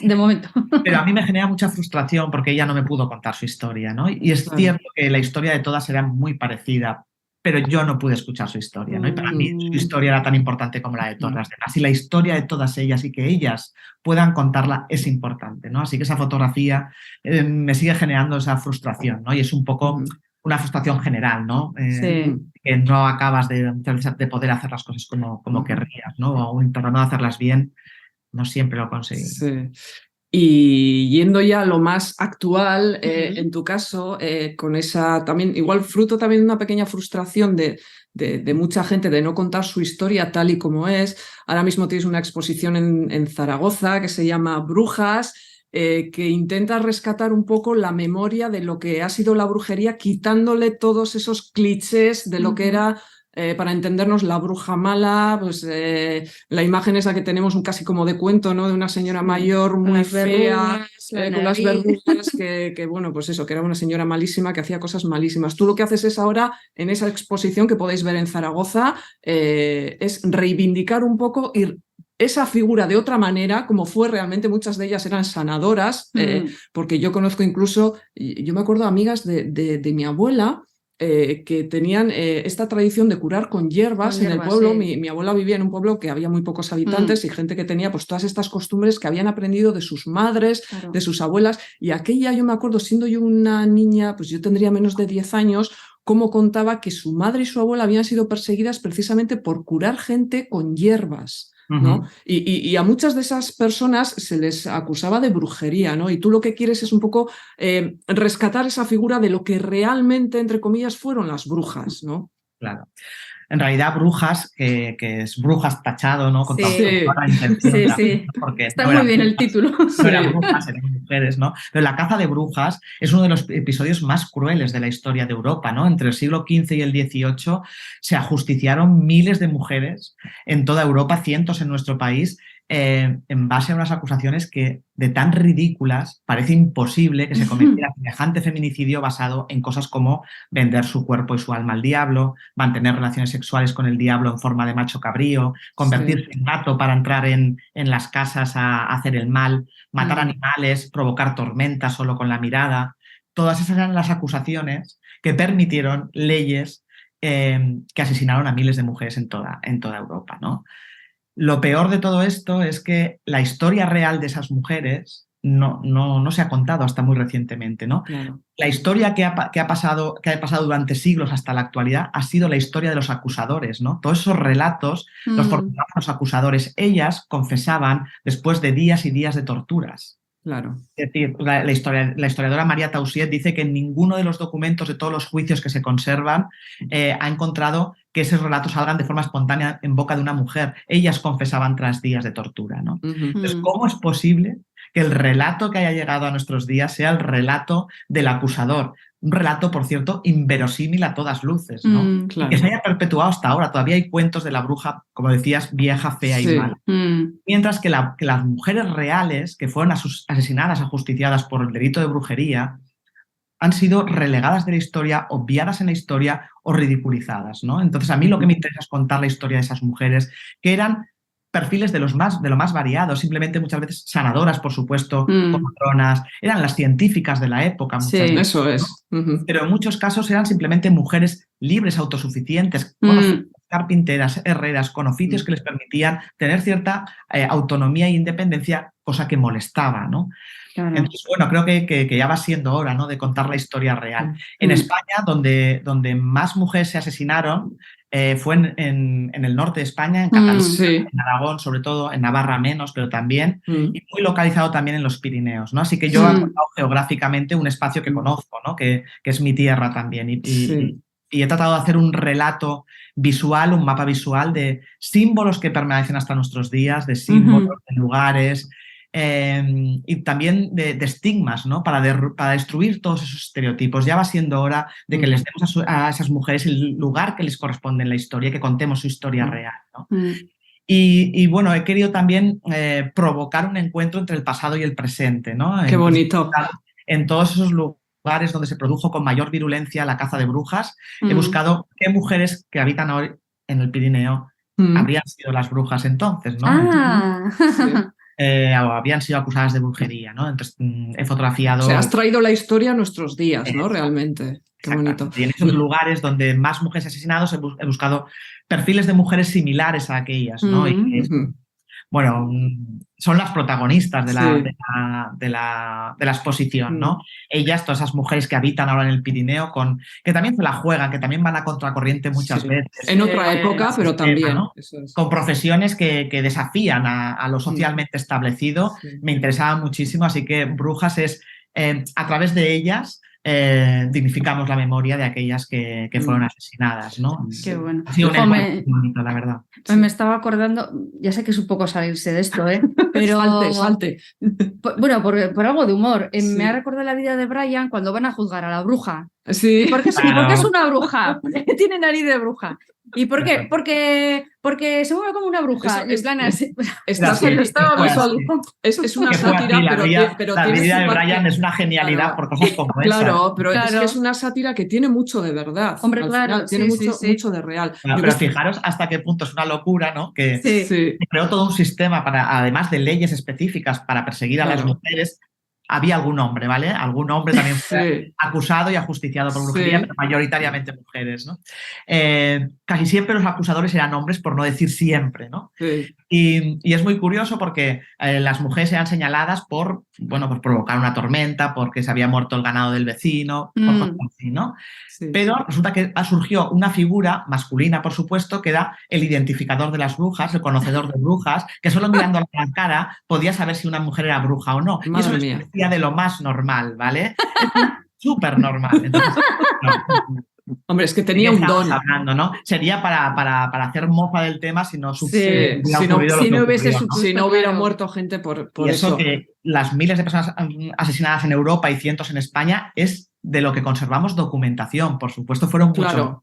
De momento. Pero a mí me genera mucha frustración porque ella no me pudo contar su historia, ¿no? Y es cierto que la historia de todas era muy parecida, pero yo no pude escuchar su historia, ¿no? Y para mí su historia era tan importante como la de todas las demás. Y la historia de todas ellas y que ellas puedan contarla es importante, ¿no? Así que esa fotografía me sigue generando esa frustración, ¿no? Y es un poco una frustración general, ¿no? Que no acabas de poder hacer las cosas como querrías, ¿no? O intentando hacerlas bien, no siempre lo conseguimos. Sí. Y yendo ya a lo más actual, en tu caso, con esa también, igual fruto también de una pequeña frustración de mucha gente de no contar su historia tal y como es. Ahora mismo tienes una exposición en Zaragoza que se llama Brujas, que intenta rescatar un poco la memoria de lo que ha sido la brujería, quitándole todos esos clichés de lo que era, para entendernos, la bruja mala, pues la imagen esa que tenemos casi como de cuento, ¿no? De una señora mayor muy fea, con las verrugas, que bueno, pues eso, que era una señora malísima, que hacía cosas malísimas. Tú lo que haces es ahora, en esa exposición que podéis ver en Zaragoza, es reivindicar un poco y esa figura de otra manera, como fue realmente. Muchas de ellas eran sanadoras, porque yo conozco incluso, yo me acuerdo amigas de mi abuela, que tenían esta tradición de curar con hierbas en el pueblo. Sí. Mi abuela vivía en un pueblo que había muy pocos habitantes y gente que tenía pues todas estas costumbres que habían aprendido de sus madres, de sus abuelas. Y aquella, yo me acuerdo, siendo yo una niña, pues yo tendría menos de 10 años, cómo contaba que su madre y su abuela habían sido perseguidas precisamente por curar gente con hierbas, ¿no? Y a muchas de esas personas se les acusaba de brujería, ¿no? Y tú lo que quieres es un poco rescatar esa figura de lo que realmente, entre comillas, fueron las brujas, ¿no? Claro. En realidad, brujas, que es brujas tachado, ¿no? Con toda la intención. Sí. Porque está muy bien el título. No eran brujas, eran mujeres, ¿no? Pero la caza de brujas es uno de los episodios más crueles de la historia de Europa, ¿no? Entre el siglo XV y el XVIII se ajusticiaron miles de mujeres en toda Europa, cientos en nuestro país, en base a unas acusaciones que, de tan ridículas, parece imposible que se cometiera semejante feminicidio basado en cosas como vender su cuerpo y su alma al diablo, mantener relaciones sexuales con el diablo en forma de macho cabrío, convertirse en gato para entrar en las casas a hacer el mal, matar animales, provocar tormentas solo con la mirada. Todas esas eran las acusaciones que permitieron leyes que asesinaron a miles de mujeres en toda Europa, ¿no? Lo peor de todo esto es que la historia real de esas mujeres no se ha contado hasta muy recientemente, ¿no? Claro. La historia que ha pasado durante siglos hasta la actualidad ha sido la historia de los acusadores, ¿no? Todos esos relatos los formaban los acusadores. Ellas confesaban después de días y días de torturas. Claro. Es decir, la historiadora María Taussiet dice que en ninguno de los documentos de todos los juicios que se conservan ha encontrado que esos relatos salgan de forma espontánea en boca de una mujer. Ellas confesaban tras días de tortura, ¿no? Entonces, ¿cómo es posible que el relato que haya llegado a nuestros días sea el relato del acusador? un relato, por cierto, inverosímil a todas luces, ¿no? Claro. Y que se haya perpetuado hasta ahora. Todavía hay cuentos de la bruja, como decías, vieja, fea y mala. Mientras que las mujeres reales que fueron asesinadas, ajusticiadas por el delito de brujería, han sido relegadas de la historia, obviadas en la historia o ridiculizadas, ¿no? Entonces, a mí lo que me interesa es contar la historia de esas mujeres, que eran perfiles de lo más variados, simplemente muchas veces sanadoras, por supuesto, matronas, eran las científicas de la época muchas veces, Eso es. pero en muchos casos eran simplemente mujeres libres, autosuficientes, carpinteras, herreras, con oficios que les permitían tener cierta autonomía e independencia, cosa que molestaba, ¿no? Claro. Entonces, bueno, creo que ya va siendo hora, ¿no?, de contar la historia real. En España, donde más mujeres se asesinaron, fue en el norte de España, en Cataluña, en Aragón, sobre todo, en Navarra menos, pero también, y muy localizado también en los Pirineos, ¿no? Así que yo he contado geográficamente un espacio que conozco, ¿no?, que es mi tierra también. Y he tratado de hacer un relato visual, un mapa visual de símbolos que permanecen hasta nuestros días, de símbolos, de lugares, y también de estigmas, ¿no?, para destruir todos esos estereotipos. Ya va siendo hora de que les demos a esas mujeres el lugar que les corresponde en la historia, que contemos su historia real, ¿no? Y bueno, he querido también provocar un encuentro entre el pasado y el presente, ¿no? Qué bonito. En todos esos lugares donde se produjo con mayor virulencia la caza de brujas, he buscado qué mujeres que habitan hoy en el Pirineo habrían sido las brujas entonces, ¿no? O habían sido acusadas de brujería, ¿no? Entonces he fotografiado... O sea, has traído la historia a nuestros días, ¿no? Realmente. Qué bonito. Y en esos lugares donde más mujeres asesinadas he buscado perfiles de mujeres similares a aquellas, ¿no? Y bueno, son las protagonistas de la exposición, ¿no? Ellas, todas esas mujeres que habitan ahora en el Pirineo, que también se la juegan, que también van a contracorriente muchas veces. En otra época, pero también. ¿no? Con profesiones que desafían a lo socialmente establecido. Me interesaba muchísimo, así que Brujas es, a través de ellas, dignificamos la memoria de aquellas que fueron asesinadas, ¿no? Qué bueno. Ha sido muy bonito, la verdad. Pues me estaba acordando, ya sé que es un poco salirse de esto, pero... Salte. Bueno, por algo de humor. Me ha recordado la vida de Brian cuando van a juzgar a la bruja. Sí. ¿Por qué es una bruja? Porque tiene nariz de bruja. ¿Y por qué? Porque se mueve como una bruja. Es una sátira, pero la tiene vida su de parte... Brian es una genialidad por cosas como esa. Claro, pero es que es una sátira que tiene mucho de verdad. Hombre, al claro, final, tiene mucho de real. Pero fijaros hasta qué punto es una locura, ¿no? Que se creó todo un sistema para, además de leyes específicas para perseguir a las mujeres. Había algún hombre, ¿vale? Algún hombre también fue acusado y ajusticiado por brujería, pero mayoritariamente mujeres, ¿no? Casi siempre los acusadores eran hombres, por no decir siempre, ¿no? Y es muy curioso porque las mujeres eran señaladas por provocar una tormenta, porque se había muerto el ganado del vecino, por cosas así, ¿no? Pero resulta que surgió una figura masculina, por supuesto, que era el identificador de las brujas, el conocedor de brujas, que solo mirando la cara podía saber si una mujer era bruja o no. Madre y eso les parecía de lo más normal, ¿vale? Súper normal. Entonces, hombre, es que tenía un don. Hablando, ¿no? Sería para hacer mofa del tema si no hubiera muerto gente por eso. Que las miles de personas asesinadas en Europa y cientos en España es de lo que conservamos documentación. Por supuesto, fueron muchos.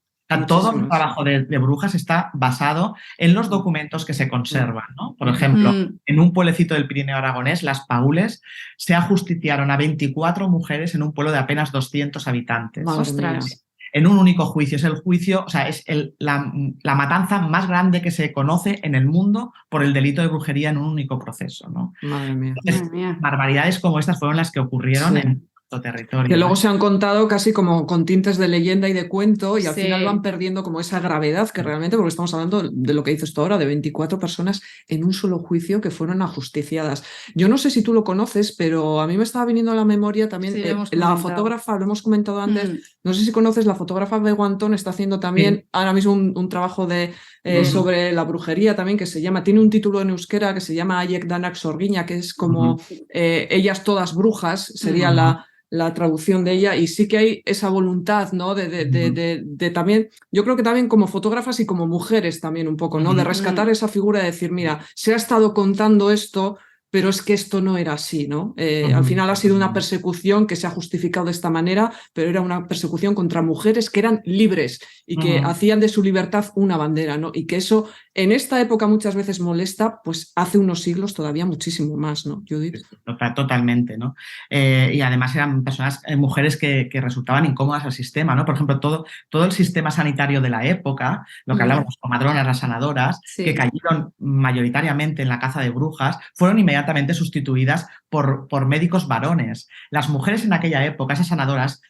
Todo el trabajo de brujas está basado en los documentos que se conservan, ¿no? Por ejemplo, en un pueblecito del Pirineo aragonés, Las Paules, se ajusticiaron a 24 mujeres en un pueblo de apenas 200 habitantes. ¡Ostras! En un único juicio. Es el juicio, o sea, es la matanza más grande que se conoce en el mundo por el delito de brujería en un único proceso, ¿no? Madre mía. Entonces, barbaridades como estas fueron las que ocurrieron en territorio. Que luego se han contado casi como con tintes de leyenda y de cuento y al final van perdiendo como esa gravedad que realmente, porque estamos hablando de lo que dices tú ahora, de 24 personas en un solo juicio que fueron ajusticiadas. Yo no sé si tú lo conoces, pero a mí me estaba viniendo a la memoria también la fotógrafa, lo hemos comentado antes, no sé si conoces, la fotógrafa de Guantón está haciendo también ahora mismo un trabajo sobre la brujería también que se llama, tiene un título en euskera que se llama Aiek Danak Sorgina, que es como ellas todas brujas, sería la traducción de ella, y sí que hay esa voluntad, ¿no? De también, yo creo que también como fotógrafas y como mujeres también un poco, ¿no? De rescatar esa figura de decir, mira, se ha estado contando esto pero es que esto no era así, ¿no? Al final ha sido una persecución que se ha justificado de esta manera, pero era una persecución contra mujeres que eran libres y que hacían de su libertad una bandera, ¿no? Y que eso en esta época muchas veces molesta, pues hace unos siglos todavía muchísimo más, ¿no, Judith? Totalmente, ¿no? Y además eran personas, mujeres que resultaban incómodas al sistema, ¿no? Por ejemplo, todo el sistema sanitario de la época, lo que hablábamos, comadronas, las sanadoras, que cayeron mayoritariamente en la caza de brujas, fueron inmediatamente sustituidas por médicos varones. Las mujeres en aquella época, esas sanadoras,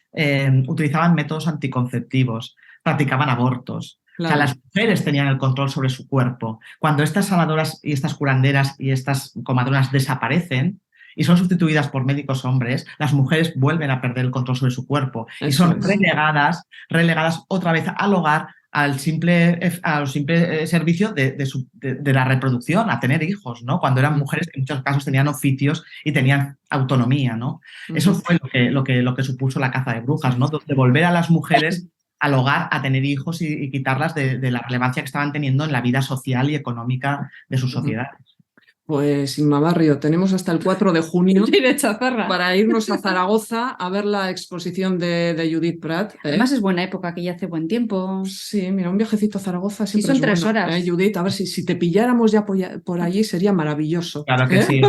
utilizaban métodos anticonceptivos, practicaban abortos. Claro. O sea, las mujeres tenían el control sobre su cuerpo. Cuando estas sanadoras y estas curanderas y estas comadronas desaparecen y son sustituidas por médicos hombres, las mujeres vuelven a perder el control sobre su cuerpo y son relegadas otra vez al hogar, al simple servicio de la reproducción, a tener hijos, ¿no? Cuando eran mujeres que en muchos casos tenían oficios y tenían autonomía, ¿no? Eso fue lo que supuso la caza de brujas, ¿no? De volver a las mujeres al hogar a tener hijos y quitarlas de la relevancia que estaban teniendo en la vida social y económica de sus sociedades. Pues Inma Barrio, tenemos hasta el 4 de junio para irnos a Zaragoza a ver la exposición de Judith Prat. Además es buena época, que ya hace buen tiempo. Sí, mira, un viajecito a Zaragoza siempre son es 3 bueno, horas. Judith, a ver si te pilláramos ya por allí sería maravilloso. Claro que sí,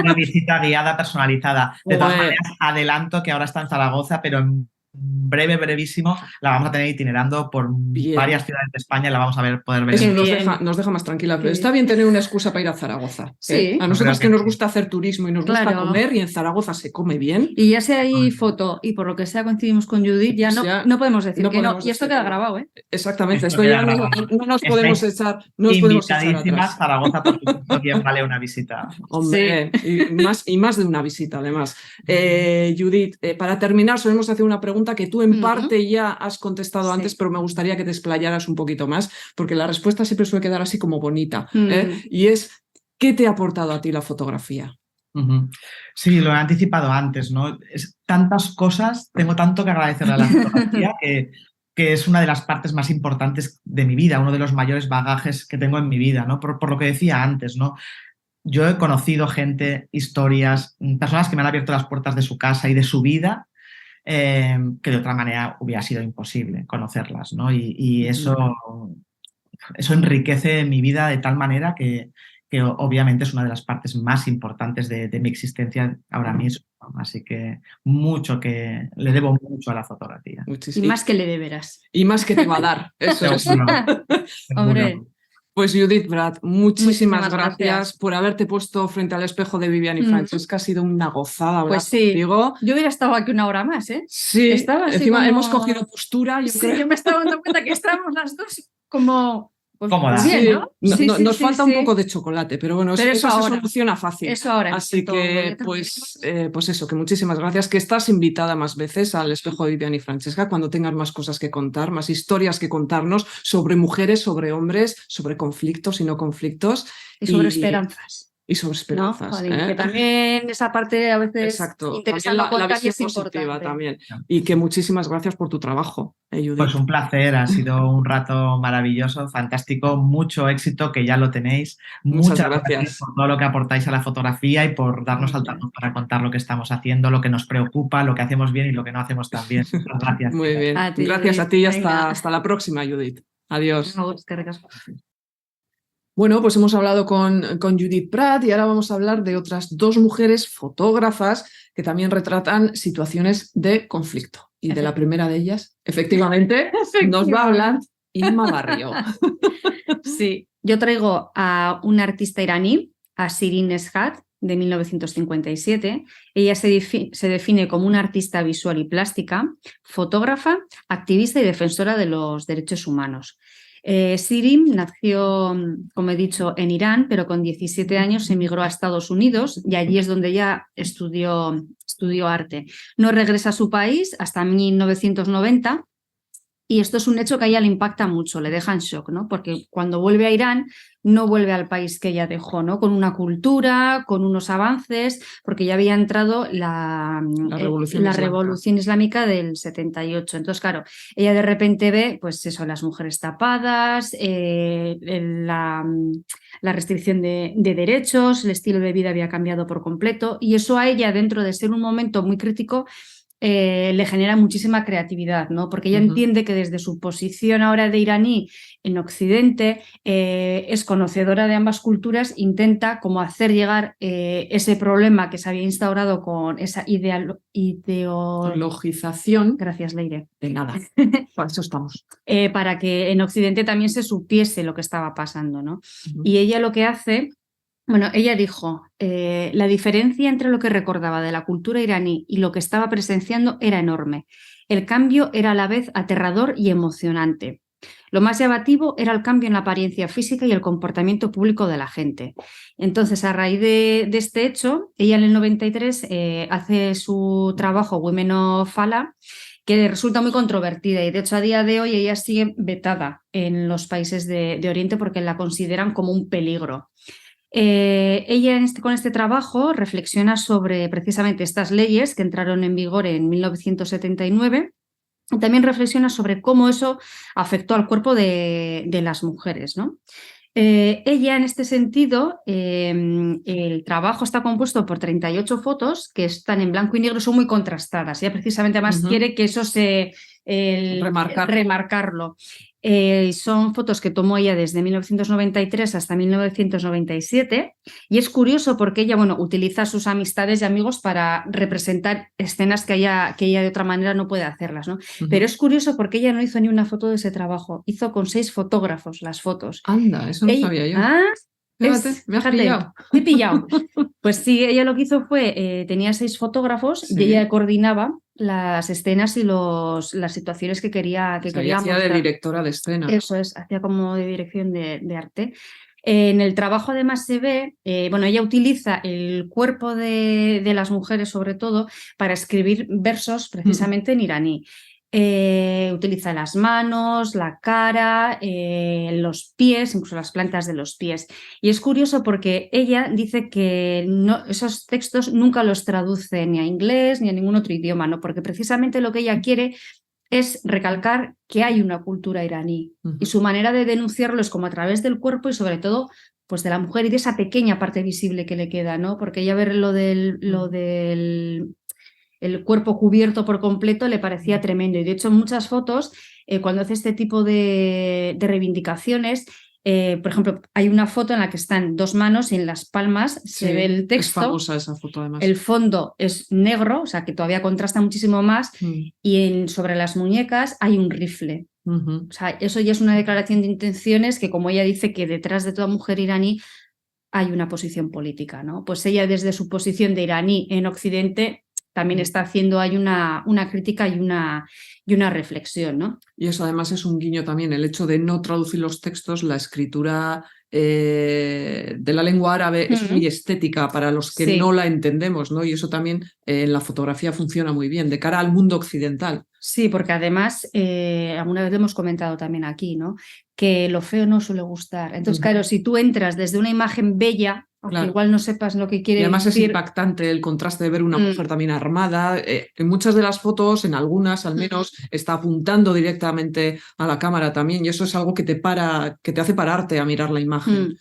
una visita guiada personalizada. De todas maneras, adelanto que ahora está en Zaragoza, pero en brevísimo, la vamos a tener itinerando por varias ciudades de España y la vamos a poder ver. Eso nos deja más tranquilas. Está bien tener una excusa para ir a Zaragoza. Sí. A nosotros que nos gusta hacer turismo y nos gusta comer, y en Zaragoza se come bien. Y ya sea ahí foto y por lo que sea coincidimos con Judith, ya no podemos decir que no. Y esto queda grabado, ¿eh? Exactamente, esto ya no nos podemos echar. Invitadísimas, Zaragoza, por supuesto, bien vale una visita. Hombre, y más de una visita, además. Judith, para terminar, solemos hacer una pregunta que tú en parte ya has contestado antes, pero me gustaría que te explayaras un poquito más, porque la respuesta siempre suele quedar así como bonita. Y es, ¿qué te ha aportado a ti la fotografía? Sí, lo he anticipado antes, ¿no? Tantas cosas, tengo tanto que agradecerle a la fotografía que es una de las partes más importantes de mi vida, uno de los mayores bagajes que tengo en mi vida, ¿no? Por lo que decía antes, ¿no? Yo he conocido gente, historias, personas que me han abierto las puertas de su casa y de su vida, que de otra manera hubiera sido imposible conocerlas, ¿no? Y eso enriquece mi vida de tal manera que obviamente es una de las partes más importantes de mi existencia ahora mismo. Así que le debo mucho a la fotografía. Y más que le deberás. Y más que te va a dar. Eso es. Hombre. Pues Judith Prat, muchísimas gracias por haberte puesto frente al espejo de Vivian y Francesca. Ha sido una gozada hablar contigo. Yo hubiera estado aquí una hora más, ¿eh? Sí, encima hemos cogido postura. Yo me estaba dando cuenta que estábamos las dos como... cómodas. Bien, ¿no? Nos falta un poco de chocolate, pero bueno, eso se soluciona fácil. Eso ahora. Así que, pues eso, que muchísimas gracias, que estás invitada más veces al espejo de Vivian y Francesca cuando tengas más cosas que contar, más historias que contarnos sobre mujeres, sobre hombres, sobre conflictos y no conflictos. Y sobre esperanzas. Y sobre esperanzas. ¿No? Joder, que también esa parte a veces interesa la visión positiva también. Y que muchísimas gracias por tu trabajo, Judith. Pues un placer, ha sido un rato maravilloso, fantástico, mucho éxito, que ya lo tenéis. Muchas gracias por todo lo que aportáis a la fotografía y por darnos altavoz para contar lo que estamos haciendo, lo que nos preocupa, lo que hacemos bien y lo que no hacemos tan bien. Muchas gracias. Muy bien. Gracias a ti y hasta la próxima, Judith. Adiós. Bueno, pues hemos hablado con Judith Prat y ahora vamos a hablar de otras 2 mujeres fotógrafas que también retratan situaciones de conflicto. Y de la primera de ellas, efectivamente, nos va a hablar Inma Barrio. Sí, yo traigo a una artista iraní, a Shirin Neshat, de 1957. Ella se define como una artista visual y plástica, fotógrafa, activista y defensora de los derechos humanos. Shirin nació, como he dicho, en Irán, pero con 17 años emigró a Estados Unidos y allí es donde ya estudió arte. No regresa a su país hasta 1990 Y esto es un hecho que a ella le impacta mucho, le deja en shock, ¿no? Porque cuando vuelve a Irán no vuelve al país que ella dejó, ¿no? Con una cultura, con unos avances, porque ya había entrado la revolución islámica del 78. Entonces, claro, ella de repente ve, pues eso, las mujeres tapadas, la restricción de derechos, el estilo de vida había cambiado por completo, y eso a ella, dentro de ser un momento muy crítico, le genera muchísima creatividad, ¿no? Porque ella entiende que desde su posición ahora de iraní en Occidente, es conocedora de ambas culturas, intenta como hacer llegar ese problema que se había instaurado con esa ideologización. Gracias, Leire. De nada, para eso estamos. Para que en Occidente también se supiese lo que estaba pasando, ¿no? Y ella lo que hace... Bueno, ella dijo, la diferencia entre lo que recordaba de la cultura iraní y lo que estaba presenciando era enorme. El cambio era a la vez aterrador y emocionante. Lo más llamativo era el cambio en la apariencia física y el comportamiento público de la gente. Entonces, a raíz de este hecho, ella en el 93 hace su trabajo Women of Allah, que resulta muy controvertida, y de hecho a día de hoy ella sigue vetada en los países de Oriente porque la consideran como un peligro. Ella con este trabajo reflexiona sobre precisamente estas leyes que entraron en vigor en 1979, y también reflexiona sobre cómo eso afectó al cuerpo de las mujeres, ¿no? Ella, en este sentido, el trabajo está compuesto por 38 fotos que están en blanco y negro, son muy contrastadas. Ella precisamente además quiere que eso remarcarlo. Son fotos que tomó ella desde 1993 hasta 1997, y es curioso porque ella, bueno, utiliza sus amistades y amigos para representar escenas que ella de otra manera no puede hacerlas, ¿no? Pero es curioso porque ella no hizo ni una foto de ese trabajo, hizo con 6 fotógrafos las fotos. Anda, eso no sabía yo. Fíjate, me has pillado. Me he pillado. Pues sí, ella lo que hizo fue, tenía 6 fotógrafos y ella coordinaba las escenas y las situaciones que quería Hacía mostrar. de directora de escena. Eso es, hacía como de dirección de arte. En el trabajo además se ve, bueno, ella utiliza el cuerpo de las mujeres sobre todo para escribir versos precisamente en iraní. Utiliza las manos, la cara, los pies, incluso las plantas de los pies. Y es curioso porque ella dice que esos textos nunca los traduce ni a inglés ni a ningún otro idioma, ¿no? Porque precisamente lo que ella quiere es recalcar que hay una cultura iraní, y su manera de denunciarlo es como a través del cuerpo y sobre todo pues de la mujer y de esa pequeña parte visible que le queda, ¿no? Porque ella ver lo del el cuerpo cubierto por completo le parecía tremendo, y de hecho en muchas fotos, cuando hace este tipo de reivindicaciones, por ejemplo, hay una foto en la que están 2 manos y en las palmas se ve el texto. Es famosa esa foto además. El fondo es negro, o sea que todavía contrasta muchísimo más, y sobre las muñecas hay un rifle. O sea, eso ya es una declaración de intenciones que, como ella dice, que detrás de toda mujer iraní hay una posición política, ¿no? Pues ella, desde su posición de iraní en Occidente, también está haciendo ahí una crítica y una reflexión, ¿no? Y eso además es un guiño también, el hecho de no traducir los textos, la escritura de la lengua árabe es muy estética para los que no la entendemos, ¿no? Y eso también en la fotografía funciona muy bien, de cara al mundo occidental. Sí, porque además, alguna vez lo hemos comentado también aquí, ¿no? Que lo feo no suele gustar. Entonces, claro, si tú entras desde una imagen bella, aunque igual no sepas lo que quiere decir. Y además es impactante el contraste de ver una mujer también armada. En muchas de las fotos, en algunas al menos, está apuntando directamente a la cámara también, y eso es algo que te hace pararte a mirar la imagen.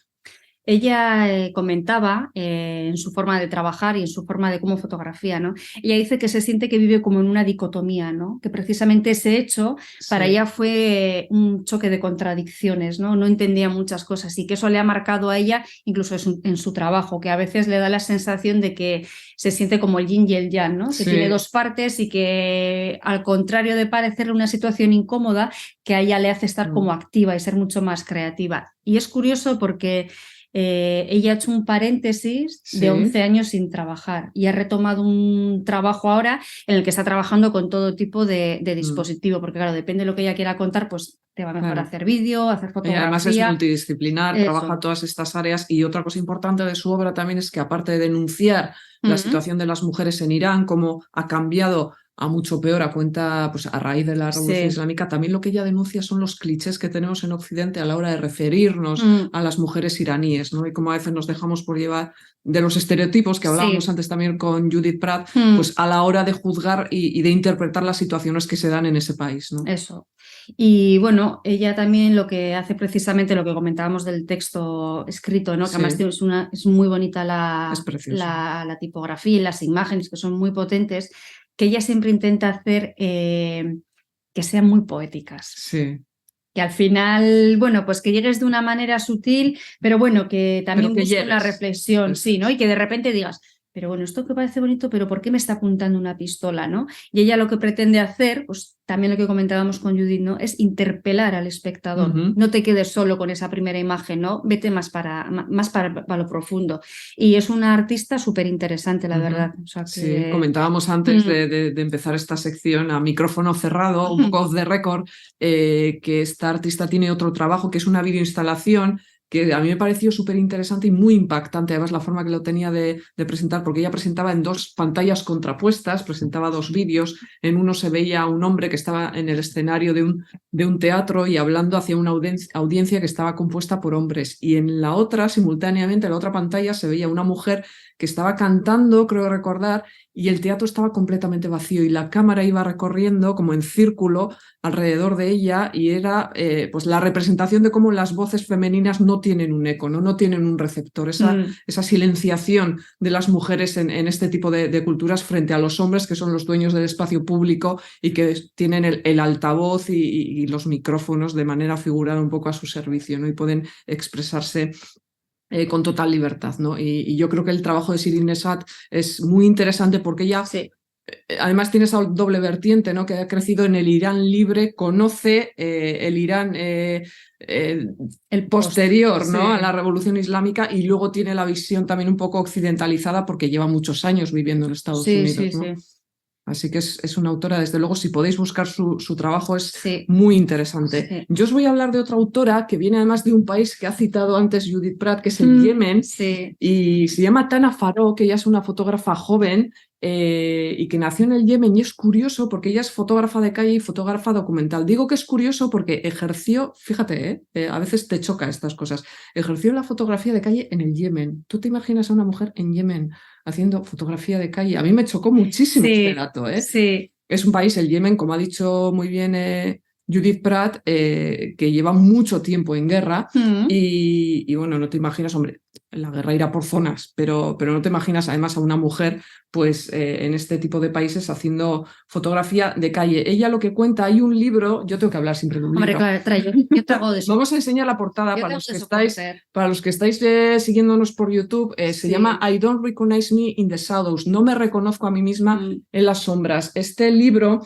Ella comentaba en su forma de trabajar y en su forma de cómo fotografía, ¿no? Ella dice que se siente que vive como en una dicotomía, ¿no? Que precisamente ese hecho para ella fue un choque de contradicciones, ¿no? No entendía muchas cosas, y que eso le ha marcado a ella incluso en su trabajo, que a veces le da la sensación de que se siente como el yin y el yang, ¿no? Que tiene 2 partes, y que, al contrario de parecerle una situación incómoda, que a ella le hace estar como activa y ser mucho más creativa. Y es curioso porque ella ha hecho un paréntesis de 11 años sin trabajar y ha retomado un trabajo ahora en el que está trabajando con todo tipo de dispositivo, porque claro, depende de lo que ella quiera contar, pues te va mejor hacer vídeo, hacer fotografía. Y además es multidisciplinar, trabaja todas estas áreas, y otra cosa importante de su obra también es que, aparte de denunciar la situación de las mujeres en Irán, cómo ha cambiado a mucho peor a cuenta, pues a raíz de la Revolución Islámica. También lo que ella denuncia son los clichés que tenemos en Occidente a la hora de referirnos a las mujeres iraníes, ¿no? Y cómo a veces nos dejamos por llevar de los estereotipos que hablábamos antes también con Judith Pratt, pues a la hora de juzgar y de interpretar las situaciones que se dan en ese país, ¿no? Eso. Y bueno, ella también lo que hace precisamente lo que comentábamos del texto escrito, ¿no? Que además es muy bonita la tipografía y las imágenes, que son muy potentes, que ella siempre intenta hacer que sean muy poéticas. Sí. Que al final, bueno, pues que llegues de una manera sutil, pero bueno, que también busque una reflexión, sí, ¿no? Y que de repente digas, pero bueno, esto que parece bonito, pero ¿por qué me está apuntando una pistola, no? Y ella lo que pretende hacer, pues también lo que comentábamos con Judith, ¿no? Es interpelar al espectador. No te quedes solo con esa primera imagen, ¿no? Vete más para lo profundo. Y es una artista súper interesante, la verdad. O sea, que... Sí, comentábamos antes de empezar esta sección a micrófono cerrado, un poco off the record, que esta artista tiene otro trabajo que es una videoinstalación que a mí me pareció súper interesante y muy impactante, además la forma que lo tenía de presentar, porque ella presentaba en 2 pantallas contrapuestas, presentaba 2 vídeos, en uno se veía a un hombre que estaba en el escenario de un teatro y hablando hacia una audiencia que estaba compuesta por hombres, y en la otra, simultáneamente, en la otra pantalla se veía una mujer que estaba cantando, creo recordar, y el teatro estaba completamente vacío y la cámara iba recorriendo como en círculo alrededor de ella y era pues la representación de cómo las voces femeninas no tienen un eco, no tienen un receptor, esa silenciación de las mujeres en este tipo de culturas frente a los hombres que son los dueños del espacio público y que tienen el altavoz y los micrófonos de manera figurada un poco a su servicio, ¿no? Y pueden expresarse con total libertad, ¿no? Y yo creo que el trabajo de Shirin Neshat es muy interesante porque ella además tiene esa doble vertiente, ¿no? Que ha crecido en el Irán libre, conoce el Irán el posterior, ¿no? A la Revolución Islámica, y luego tiene la visión también un poco occidentalizada porque lleva muchos años viviendo en Estados Unidos, ¿no? Así que es una autora, desde luego, si podéis buscar su trabajo, es muy interesante. Yo os voy a hablar de otra autora que viene además de un país que ha citado antes Judith Pratt, que es el Yemen, y se llama Tana Farok, que ella es una fotógrafa joven y que nació en el Yemen, y es curioso porque ella es fotógrafa de calle y fotógrafa documental. Digo que es curioso porque ejerció, fíjate, a veces te choca estas cosas, ejerció la fotografía de calle en el Yemen. ¿Tú te imaginas a una mujer en Yemen haciendo fotografía de calle? A mí me chocó muchísimo este dato, ¿eh? Es un país, el Yemen, como ha dicho muy bien Judith Pratt, que lleva mucho tiempo en guerra y bueno, no te imaginas, hombre, la guerra irá por zonas, pero no te imaginas además a una mujer pues en este tipo de países haciendo fotografía de calle. Ella lo que cuenta, hay un libro, yo tengo que hablar siempre de un libro. Hombre, claro, yo trago de eso. Vamos a enseñar la portada para los que estáis siguiéndonos por YouTube. Se llama I Don't Recognize Me in the Shadows. No me reconozco a mí misma en las sombras. Este libro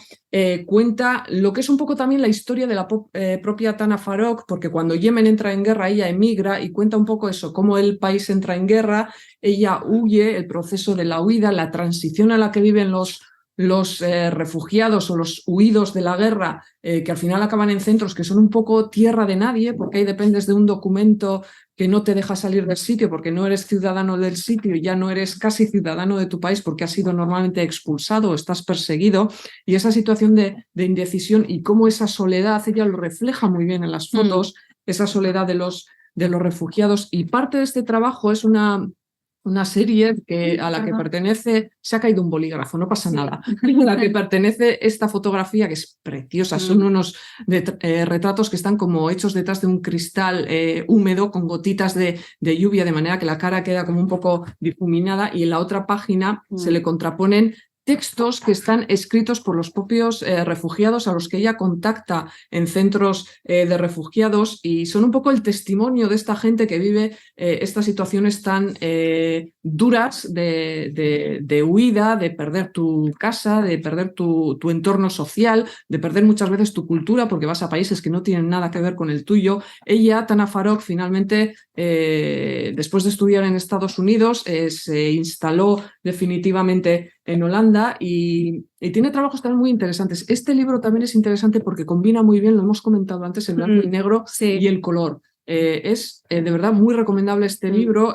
cuenta lo que es un poco también la historia de la propia Tana Farok, porque cuando Yemen entra en guerra, ella emigra y cuenta un poco eso, cómo el país entra en guerra, ella huye, el proceso de la huida, la transición a la que viven los refugiados o los huidos de la guerra, que al final acaban en centros que son un poco tierra de nadie, porque ahí dependes de un documento que no te deja salir del sitio porque no eres ciudadano del sitio, ya no eres casi ciudadano de tu país porque has sido normalmente expulsado o estás perseguido, y esa situación de indecisión y cómo esa soledad, ella lo refleja muy bien en las fotos, esa soledad de los refugiados. Y parte de este trabajo es una serie a la que pertenece, se ha caído un bolígrafo, no pasa nada, a la que pertenece esta fotografía que es preciosa, son unos retratos que están como hechos detrás de un cristal húmedo con gotitas de lluvia, de manera que la cara queda como un poco difuminada, y en la otra página se le contraponen textos que están escritos por los propios refugiados a los que ella contacta en centros de refugiados, y son un poco el testimonio de esta gente que vive estas situaciones tan duras de huida, de perder tu casa, de perder tu entorno social, de perder muchas veces tu cultura porque vas a países que no tienen nada que ver con el tuyo. Ella, Tana Farok, finalmente, después de estudiar en Estados Unidos, se instaló definitivamente en Holanda y tiene trabajos también muy interesantes. Este libro también es interesante porque combina muy bien, lo hemos comentado antes, el blanco y negro y el color. Es de verdad muy recomendable este libro.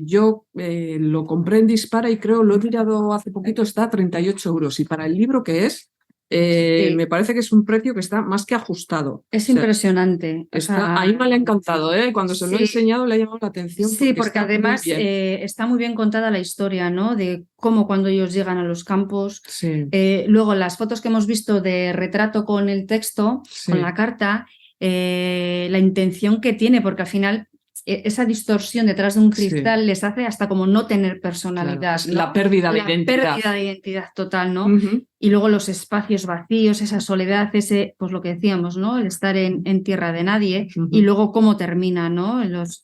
Yo lo compré en Dispara y creo, lo he mirado hace poquito, está a 38 euros. Y para el libro que es, Sí. me parece que es un precio que está más que ajustado. Es O sea, impresionante. O sea, a Inma le ha encantado, ¿eh? Cuando se lo he sí. enseñado le ha llamado la atención. Sí, porque está muy además bien. está muy bien contada la historia, ¿no? De cómo cuando ellos llegan a los campos. Sí, Luego las fotos que hemos visto de retrato con el texto, sí. con la carta, la intención que tiene, porque al final esa distorsión detrás de un cristal les hace hasta como no tener personalidad. Claro, es ¿no? la pérdida de La identidad. pérdida de identidad total, ¿no? Ujú. Y luego los espacios vacíos, esa soledad, ese, pues lo que decíamos, ¿no? El estar en tierra de nadie. Ujú. Y luego cómo termina, ¿no?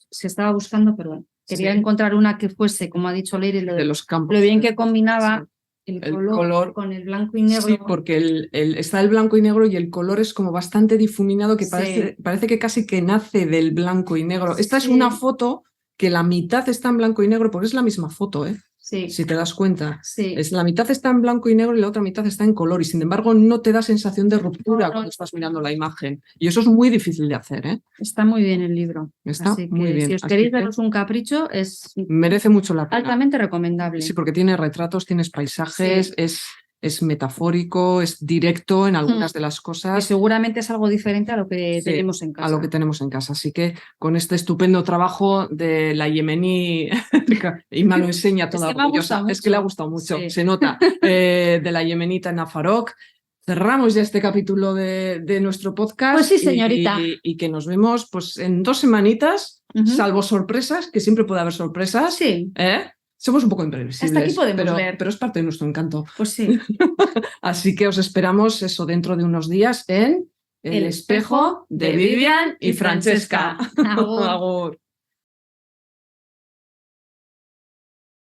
Se estaba buscando, pero quería Sí. encontrar una que fuese, como ha dicho Leire, De los campos. lo bien que combinaba el El color, color. con el blanco y negro. Sí, porque está el blanco y negro y el color es como bastante difuminado, que Sí. parece que casi que nace del blanco y negro. Esta es Sí. una foto que la mitad está en blanco y negro, porque es la misma foto, ¿eh? Sí. Si te das cuenta. Sí. La mitad está en blanco y negro y la otra mitad está en color, y sin embargo no te da sensación de ruptura No. cuando estás mirando la imagen. Y eso es muy difícil de hacer, ¿eh? Está muy bien el libro. Está Así que muy bien. si os Así queréis que daros un capricho, es merece mucho la pena. altamente recomendable. Sí, porque tiene retratos, tienes paisajes, Sí. es metafórico, es directo en algunas de las Y cosas. seguramente es algo diferente a lo que Sí, tenemos en casa. a lo que tenemos en casa. Así que con este estupendo trabajo de la yemení, Inma lo enseña toda Es que me ha orgullosa. gustado Es que le ha mucho. gustado mucho, Sí. se nota, de la yemenita Nafarok. Cerramos ya este capítulo de nuestro podcast. Pues sí, señorita. Y que nos vemos pues, en 2 semanitas, Ujú. salvo sorpresas, que siempre puede haber sorpresas. Sí. Somos un poco imprevisibles. Hasta aquí podemos ver. Pero es parte de nuestro encanto. Pues sí. Así que os esperamos eso dentro de unos días en El espejo de Vivian y Francesca. Agur. Agur.